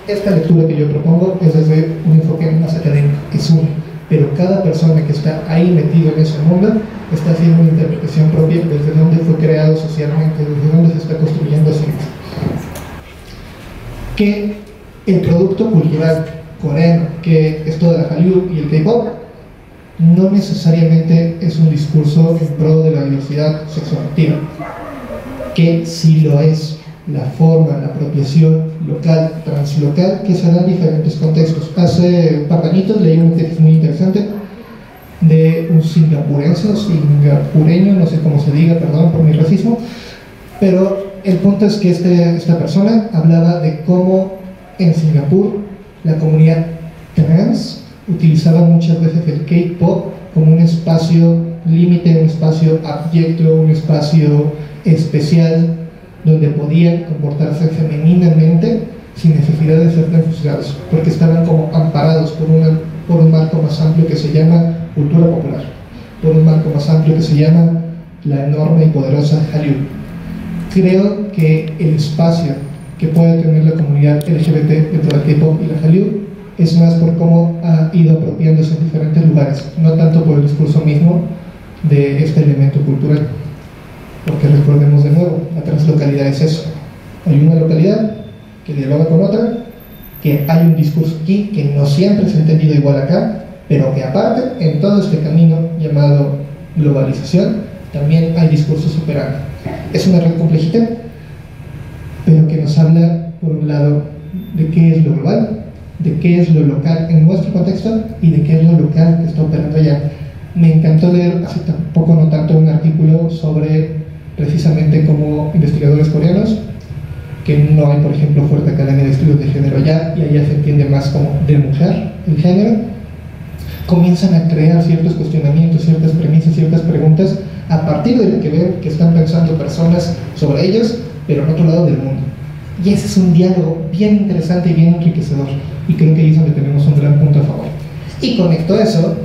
Esta lectura que yo propongo es desde un enfoque más académico, es una, pero cada persona que está ahí metido en ese mundo está haciendo una interpretación propia desde donde fue creado socialmente, desde donde se está construyendo así. Que el producto cultural coreano, que es toda la Hallyu y el K-pop, no necesariamente es un discurso en pro de la diversidad sexoafectiva, que sí lo es, la forma, la apropiación local, translocal, que se da en diferentes contextos. Hace un par de añitos leí un texto muy interesante de un singapurense o singapureño, no sé cómo se diga, perdón por mi racismo, pero el punto es que esta persona hablaba de cómo en Singapur la comunidad trans utilizaba muchas veces el K-pop como un espacio límite, un espacio abyecto, un espacio especial donde podían comportarse femeninamente sin necesidad de ser tan juzgados, porque estaban como amparados por un marco más amplio que se llama cultura popular, por un marco más amplio que se llama la enorme y poderosa Hallyu. Creo que el espacio que puede tener la comunidad LGBT dentro del K-pop y la Hallyu es más por cómo ha ido apropiándose en diferentes lugares, no tanto por el discurso mismo de este elemento cultural. Porque recordemos de nuevo, la translocalidad es eso. Hay una localidad que dialoga con otra, que hay un discurso aquí que no siempre se ha entendido igual acá, pero que aparte, en todo este camino llamado globalización, también hay discursos operando. Es una red complejita, pero que nos habla, por un lado, de qué es lo global, de qué es lo local en nuestro contexto y de qué es lo local que está operando allá. Me encantó leer hace poco, no tanto, un artículo sobre precisamente como investigadores coreanos, que no hay, por ejemplo, fuerte academia de estudios de género allá, y allá se entiende más como de mujer el género, comienzan a crear ciertos cuestionamientos, ciertas premisas, ciertas preguntas a partir de lo que ven que están pensando personas sobre ellos, pero en otro lado del mundo. Y ese es un diálogo bien interesante y bien enriquecedor. y creo que ahí es donde tenemos un gran punto a favor. Y conecto eso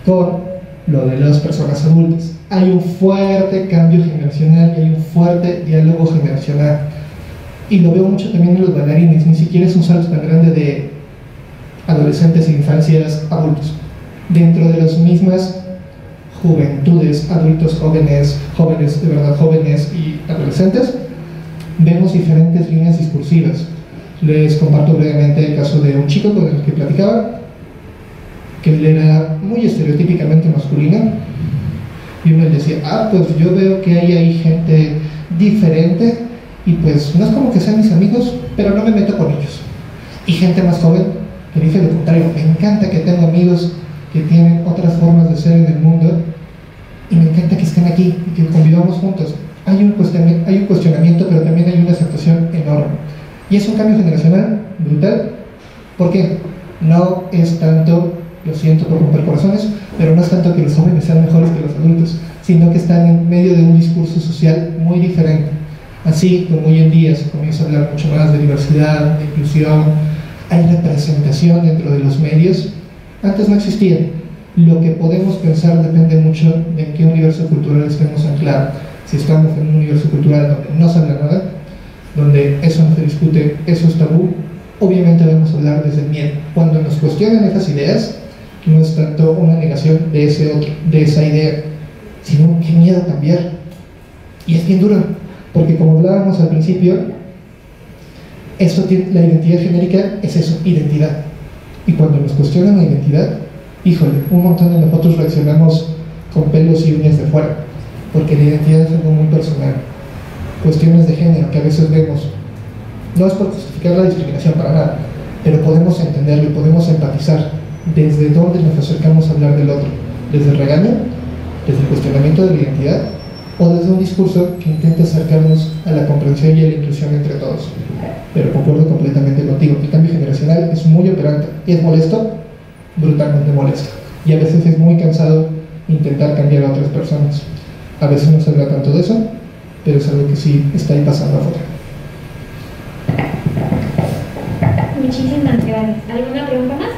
con lo de las personas adultas. Hay un fuerte cambio generacional y hay un fuerte diálogo generacional, y lo veo mucho también en los bailarines. Ni siquiera es un salto tan grande de adolescentes e infancias adultos. Dentro de las mismas juventudes, adultos jóvenes, jóvenes de verdad jóvenes y adolescentes, vemos diferentes líneas discursivas. Les comparto brevemente el caso de un chico con el que platicaba, que él era muy estereotípicamente masculino, y uno le decía, pues yo veo que hay gente diferente, y pues no es como que sean mis amigos, pero no me meto con ellos. Y gente más joven que dice lo contrario, me encanta que tengo amigos que tienen otras formas de ser en el mundo, y me encanta que estén aquí y que convivamos juntos. Hay un cuestionamiento, pero también hay una aceptación enorme. Y es un cambio generacional brutal. ¿Por qué? No es tanto, lo siento por romper corazones, pero no es tanto que los jóvenes sean mejores que los adultos, sino que están en medio de un discurso social muy diferente. Así como hoy en día se comienza a hablar mucho más de diversidad, de inclusión, hay representación dentro de los medios, antes no existía. Lo que podemos pensar depende mucho de en qué universo cultural estemos anclados. Si estamos en un universo cultural donde no se habla nada, donde eso no se discute, eso es tabú, obviamente vamos a hablar desde el miedo. Cuando nos cuestionan esas ideas, no es tanto una negación de ese otro, de esa idea, sino qué miedo cambiar. Y es bien duro, porque como hablábamos al principio, la identidad genérica es eso, identidad. Y cuando nos cuestionan la identidad, híjole, un montón de nosotros reaccionamos con pelos y uñas de fuera, porque la identidad es algo muy personal. Cuestiones de género que a veces vemos, no es por justificar la discriminación para nada, pero podemos entenderlo y podemos empatizar. ¿Desde dónde nos acercamos a hablar del otro? ¿Desde el regaño? ¿Desde el cuestionamiento de la identidad? ¿O desde un discurso que intenta acercarnos a la comprensión y a la inclusión entre todos? Pero concuerdo completamente contigo, el cambio generacional es muy operante y es molesto, brutalmente molesto, y a veces es muy cansado intentar cambiar a otras personas. A veces no se habla tanto de eso, pero es algo que sí está ahí pasando afuera. Muchísimas gracias. ¿Alguna pregunta más?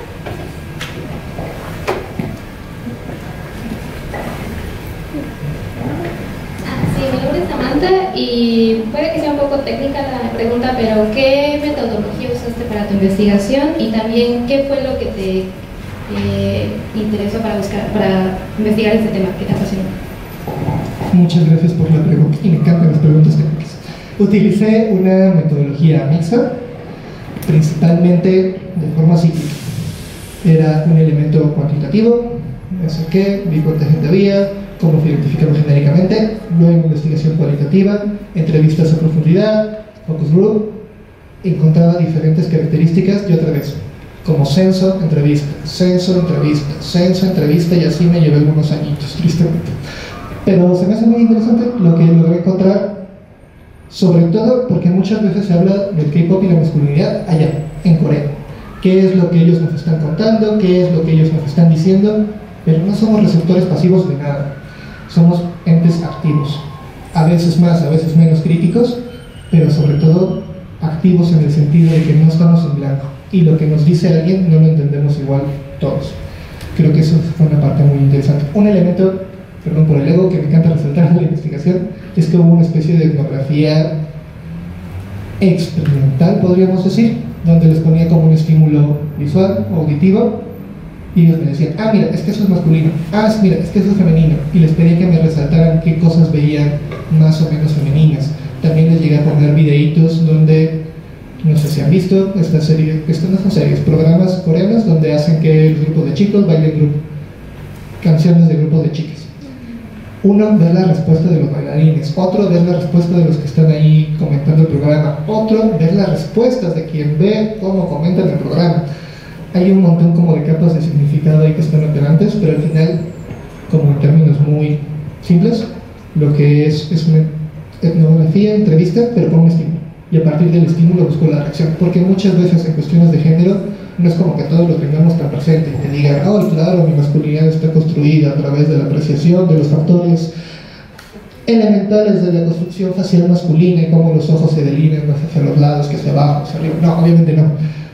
Sí, mi nombre es Samantha y puede que sea un poco técnica la pregunta, pero ¿qué metodología usaste para tu investigación? Y también, ¿qué fue lo que te interesó para investigar este tema? ¿Qué te apasionó? Muchas gracias por la pregunta, y me encantan las preguntas técnicas. Utilicé una metodología mixta, principalmente de forma cíclica. Era un elemento cuantitativo, me acerqué, vi cuánta gente había, cómo se identificaron genéricamente, luego investigación cualitativa, entrevistas a profundidad, focus group, encontraba diferentes características y otra vez, como censo, entrevista, censo, entrevista, censo, entrevista, y así me llevé algunos añitos, tristemente. Pero se me hace muy interesante lo que logré encontrar, sobre todo porque muchas veces se habla del K-pop y la masculinidad allá, en Corea. ¿Qué es lo que ellos nos están contando? ¿Qué es lo que ellos nos están diciendo? Pero no somos receptores pasivos de nada, somos entes activos, a veces más, a veces menos críticos, pero sobre todo activos en el sentido de que no estamos en blanco, y lo que nos dice alguien no lo entendemos igual todos. Creo que eso fue una parte muy interesante. Un elemento, perdón por el ego, que me encanta resaltar en la investigación, es que hubo una especie de etnografía experimental, podríamos decir, donde les ponía como un estímulo visual, auditivo, y ellos me decían, mira, es que eso es masculino, mira, es que eso es femenino, y les pedía que me resaltaran qué cosas veían más o menos femeninas. También les llegué a poner videitos donde, no sé si han visto esta serie, estas no son series, programas coreanos donde hacen que el grupo de chicos bailen canciones de grupos de chicas. Uno, ver la respuesta de los bailarines; otro, ver la respuesta de los que están ahí comentando el programa; otro, ver las respuestas de quien ve cómo comentan el programa. Hay un montón como de capas de significado ahí que están operantes, pero al final, como en términos muy simples, lo que es una etnografía, entrevista, pero con un estímulo. Y a partir del estímulo busco la reacción, porque muchas veces en cuestiones de género no es como que todos lo tengamos tan presente y te digan, claro, mi masculinidad está construida a través de la apreciación de los factores elementales de la construcción facial masculina, y cómo los ojos se delinean más hacia los lados que hacia abajo, hacia arriba. No, obviamente no,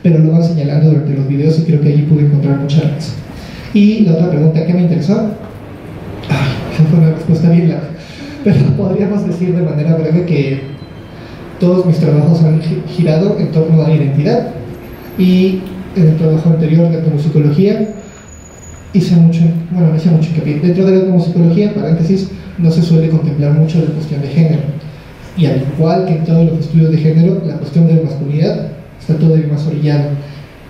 pero lo van señalando durante los videos y creo que allí pude encontrar mucha riqueza. Y la otra pregunta que me interesó, esa fue una respuesta bien larga, pero podríamos decir de manera breve que todos mis trabajos han girado en torno a la identidad, y en el trabajo anterior de etnomopsicología hice mucho hincapié. Dentro de la etnomopsicología, paréntesis, no se suele contemplar mucho la cuestión de género, y al igual que en todos los estudios de género, la cuestión de la masculinidad está todavía más orillada,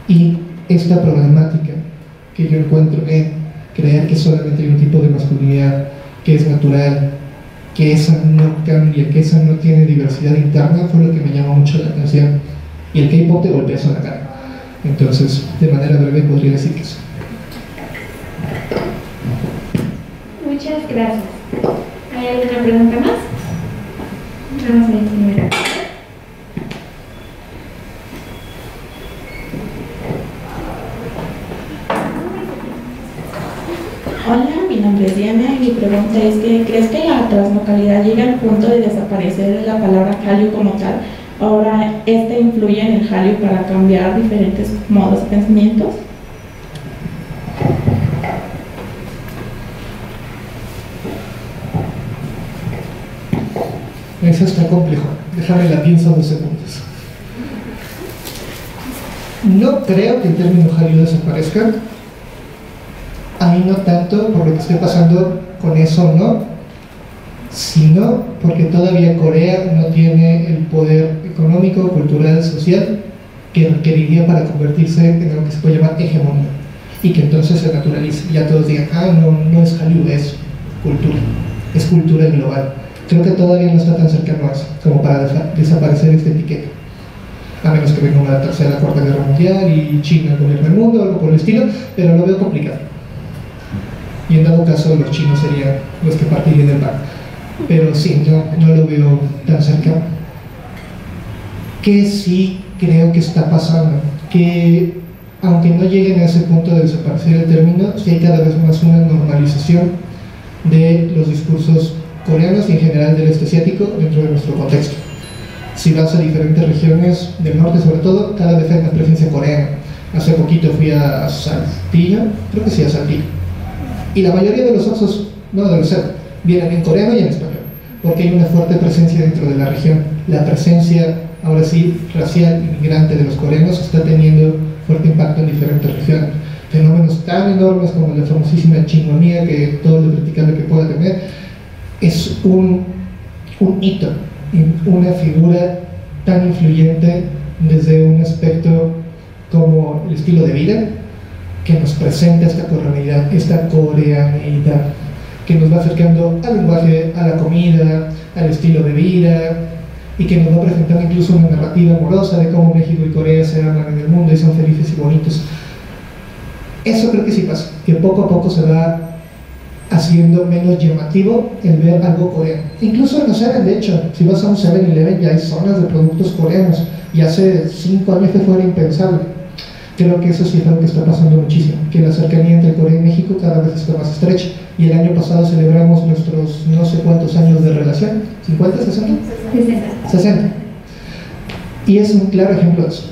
y esta problemática que yo encuentro en creer que solamente hay un tipo de masculinidad que es natural, que esa no cambia, que esa no tiene diversidad interna, fue lo que me llamó mucho la atención, y el K-pop te golpea eso en la cara. Entonces, de manera breve podría decir que eso. Muchas gracias. ¿Hay alguna pregunta más? Vamos a ver. Hola, mi nombre es Diana y mi pregunta es que ¿crees que la translocalidad llega al punto de desaparecer la palabra Hallyu como tal? Ahora, ¿este influye en el Hallyu para cambiar diferentes modos de pensamientos? Eso está complejo. Déjame la pienso 2 segundos. No creo que el término Hallyu desaparezca. Ahí no tanto por lo que esté pasando con eso, ¿no? Sino porque todavía Corea no tiene el poder económico, cultural, social que requeriría para convertirse en algo que se puede llamar hegemonía, y que entonces se naturalice. Ya todos digan, no es Hallyu, es cultura global. Creo que todavía no está tan cercano a eso como para desaparecer esta etiqueta, a menos que venga una tercera, cuarta guerra mundial y China gobierne el mundo, algo por el estilo, pero lo veo complicado. Y en dado caso los chinos serían los que partirían del pan. Pero sí, no lo veo tan cercano. Que sí creo que está pasando, que aunque no lleguen a ese punto de desaparecer el término, sí hay cada vez más una normalización de los discursos coreanos y en general del este asiático dentro de nuestro contexto. Si vas a diferentes regiones del norte, sobre todo, cada vez hay más presencia coreana. Hace poquito fui a Saltillo, creo que sí, a Saltillo, y la mayoría de los oxos, no de los CEP, vienen en coreano y en español, porque hay una fuerte presencia dentro de la región. La presencia, ahora sí, racial, inmigrante de los coreanos está teniendo fuerte impacto en diferentes regiones. Fenómenos tan enormes como la famosísima chingonía, que todo lo criticable que pueda tener, es un hito, una figura tan influyente desde un aspecto como el estilo de vida, que nos presenta esta coreanidad, que nos va acercando al lenguaje, a la comida, al estilo de vida, y que nos va presentando incluso una narrativa amorosa de cómo México y Corea se aman en el mundo y son felices y bonitos. Eso creo que sí pasa, que poco a poco se va haciendo menos llamativo el ver algo coreano. Incluso en los 7, de hecho, si vas a un 7-Eleven ya hay zonas de productos coreanos, y hace 5 años que fuera impensable. Creo que eso sí es algo que está pasando muchísimo, que la cercanía entre Corea y México cada vez está más estrecha, y el año pasado celebramos nuestros no sé cuántos años de relación, ¿50, 60? 60. Y es un claro ejemplo de eso,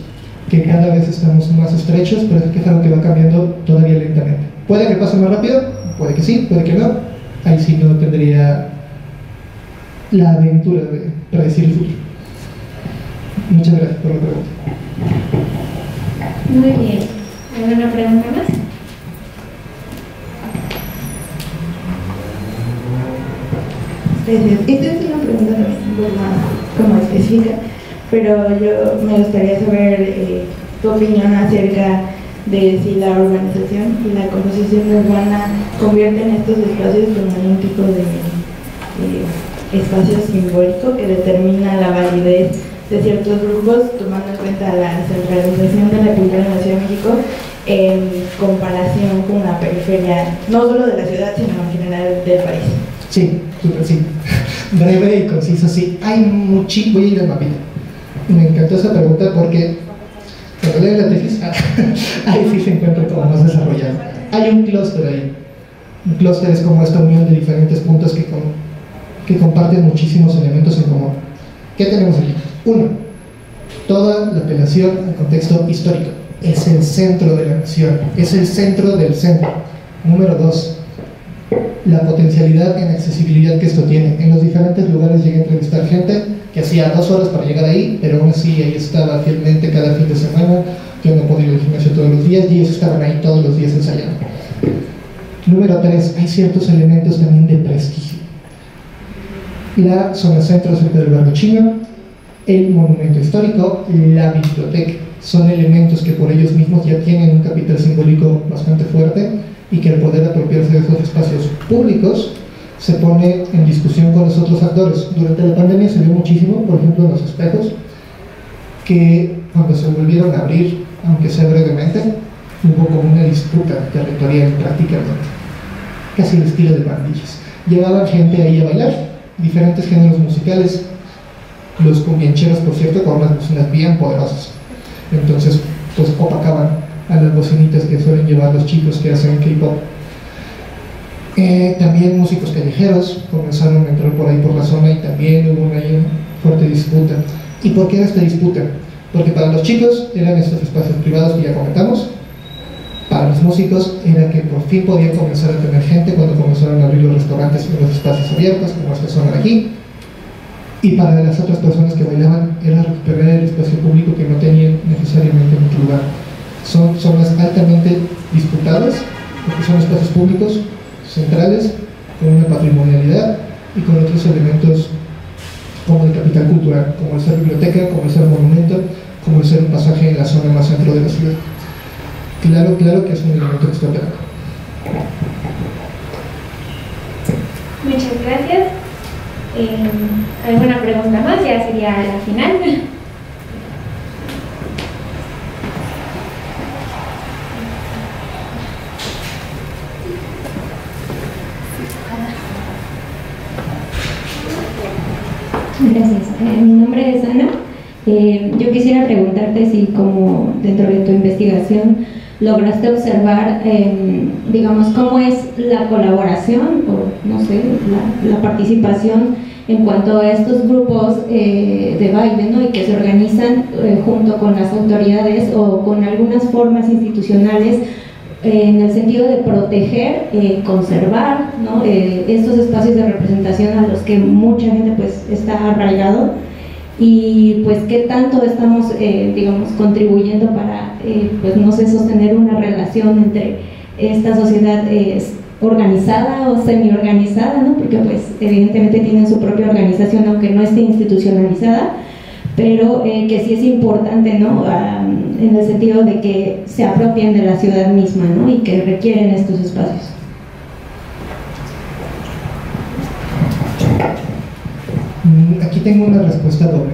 que cada vez estamos más estrechos, pero es algo que va cambiando todavía lentamente. Puede que pase más rápido, puede que sí, puede que no. Ahí sí no tendría la aventura de predecir el futuro. Muchas gracias por la pregunta. Muy bien. ¿Alguna pregunta más? Gracias. Esta es una pregunta también un poco más como específica, pero yo me gustaría saber tu opinión acerca de si la urbanización y la composición urbana convierten estos espacios como en un tipo de espacio simbólico que determina la validez de ciertos grupos, tomando en cuenta la centralización de la cultura en la Ciudad de México en comparación con la periferia, no solo de la ciudad, sino en general del país. Sí, súper sí. Breve y conciso, sí. Hay muchísimo. Voy a ir al mapita. Me encantó esa pregunta porque cuando leo la tesis, ahí sí se encuentra como más desarrollado. Hay un clúster ahí. Un clúster es como esta unión de diferentes puntos que comparten muchísimos elementos en común. ¿Qué tenemos aquí? Uno, toda la apelación al contexto histórico. Es el centro de la nación, es el centro del centro. Número 2, la potencialidad en accesibilidad que esto tiene. En los diferentes lugares llegué a entrevistar gente que hacía 2 horas para llegar ahí, pero aún así ahí estaba fielmente cada fin de semana. Yo no podía ir al gimnasio todos los días y ellos estaban ahí todos los días ensayando. Número 3, hay ciertos elementos también de prestigio. La zona centro cerca del barrio chino, el monumento histórico, la biblioteca, son elementos que por ellos mismos ya tienen un capital simbólico bastante fuerte y que al poder apropiarse de esos espacios públicos se pone en discusión con los otros actores. Durante la pandemia se vio muchísimo, por ejemplo en los espejos, que cuando se volvieron a abrir, aunque sea brevemente, hubo como una disputa territorial prácticamente, casi el estilo de pandillas. Llevaban gente ahí a bailar, diferentes géneros musicales, los cumbiancheros, por cierto, con unas bocinas bien poderosas. Entonces, pues opacaban a las bocinitas que suelen llevar los chicos que hacen K-pop. También músicos callejeros comenzaron a entrar por ahí por la zona y también hubo una fuerte disputa. ¿Y por qué era esta disputa? Porque para los chicos eran estos espacios privados que ya comentamos, para los músicos era que por fin podían comenzar a tener gente cuando comenzaron a abrir los restaurantes y los espacios abiertos, como esta zona de aquí. Y para las otras personas que bailaban era recuperar el espacio público que no tenían necesariamente en otro lugar. Son zonas altamente disputadas, porque son espacios públicos centrales, con una patrimonialidad y con otros elementos como el capital cultural, como el ser biblioteca, como el ser monumento, como el ser un pasaje en la zona más centro de la ciudad. Claro que es un elemento que está operando. Muchas gracias. ¿Alguna pregunta más? Ya sería la final. Gracias. Mi nombre es Ana. Yo quisiera preguntarte si, como dentro de tu investigación, lograste observar, digamos, cómo es la colaboración o, no sé, la participación en cuanto a estos grupos de baile, ¿no? Y que se organizan junto con las autoridades o con algunas formas institucionales en el sentido de proteger, conservar, ¿no? Estos espacios de representación a los que mucha gente pues está arraigado, y pues qué tanto estamos digamos contribuyendo para pues no sé, sostener una relación entre esta sociedad organizada o semi-organizada, ¿no? Porque pues evidentemente tienen su propia organización aunque no esté institucionalizada, pero que sí es importante, ¿no? En el sentido de que se apropien de la ciudad misma, ¿no? Y que requieren estos espacios. Aquí tengo una respuesta doble.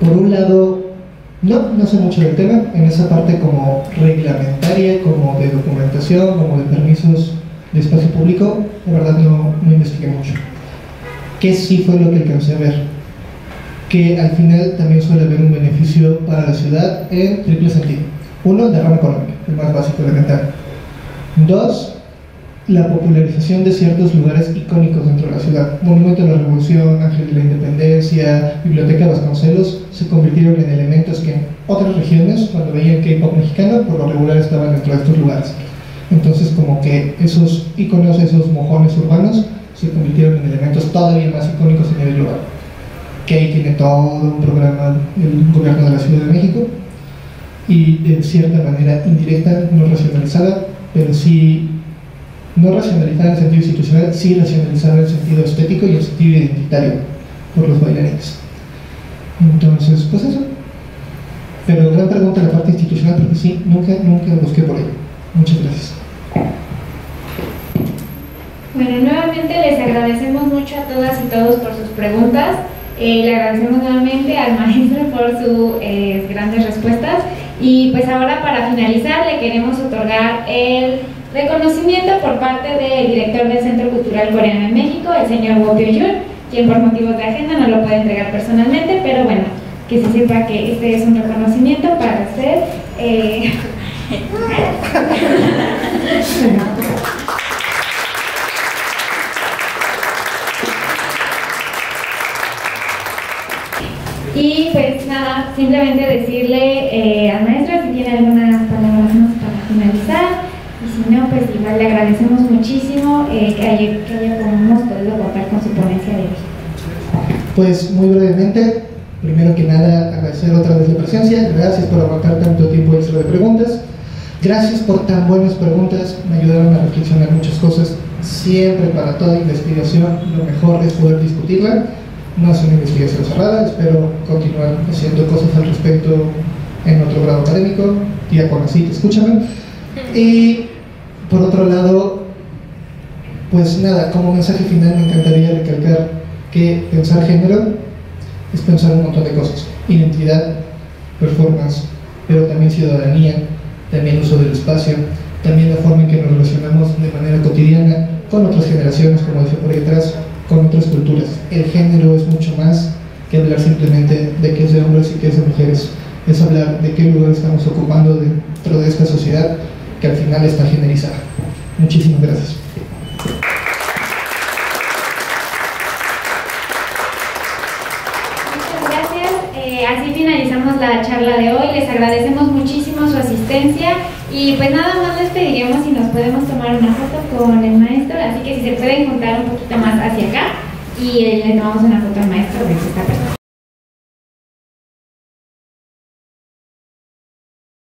Por un lado, no sé mucho del tema, en esa parte como reglamentaria, como de documentación, como de permisos de espacio público, la verdad no investigué mucho. ¿Qué sí fue lo que alcancé a ver? Que al final también suele haber un beneficio para la ciudad en triple sentido. Uno, derrama económica, el más básico, elemental. Dos, la popularización de ciertos lugares icónicos dentro de la ciudad. Monumento de la Revolución, Ángel de la Independencia, Biblioteca Vasconcelos, se convirtieron en elementos que en otras regiones, cuando veían K-pop mexicano, por lo regular estaban dentro de estos lugares. Entonces, como que esos iconos, esos mojones urbanos, se convirtieron en elementos todavía más icónicos en el lugar. Que ahí tiene todo un programa el gobierno de la Ciudad de México, y de cierta manera indirecta, no racionalizada, pero sí, no racionalizada en el sentido institucional, sí racionalizada en el sentido estético y en el sentido identitario por los bailarines. Entonces, pues eso. Pero gran pregunta la parte institucional, porque sí, nunca busqué por ello. Muchas gracias. Bueno, nuevamente les agradecemos mucho a todas y todos por sus preguntas. Le agradecemos nuevamente al maestro por sus grandes respuestas, y pues ahora para finalizar le queremos otorgar el reconocimiento por parte del director del Centro Cultural Coreano en México, el señor Woo Pyo-jun, quien por motivos de agenda no lo puede entregar personalmente, pero bueno, que se sepa que este es un reconocimiento para usted. Y pues nada, simplemente decirle al maestro si tiene algunas palabras más para finalizar, y si no, pues igual le agradecemos muchísimo que hayamos podido contar con su ponencia de hoy. Pues muy brevemente, primero que nada agradecer otra vez la presencia, gracias por aguantar tanto tiempo extra de preguntas, gracias por tan buenas preguntas, me ayudaron a reflexionar muchas cosas. Siempre para toda investigación lo mejor es poder discutirla. No es una investigación cerrada, espero continuar haciendo cosas al respecto en otro grado académico, ya con así, escúchame. Y por otro lado, pues nada, como mensaje final me encantaría recalcar que pensar género es pensar un montón de cosas: identidad, performance, pero también ciudadanía, también uso del espacio, también la forma en que nos relacionamos de manera cotidiana con otras generaciones, como decía por ahí atrás, con otras culturas. El género es mucho más que hablar simplemente de qué es de hombres y qué es de mujeres, es hablar de qué lugar estamos ocupando dentro de esta sociedad que al final está generalizada. Muchísimas gracias. Muchas gracias. Así finalizamos la charla de hoy. Les agradecemos muchísimo su asistencia y pues nada más les pediríamos si nos podemos tomar una foto con el maestro, así que si se pueden juntar un poquito más hacia acá y le tomamos una foto al maestro de que está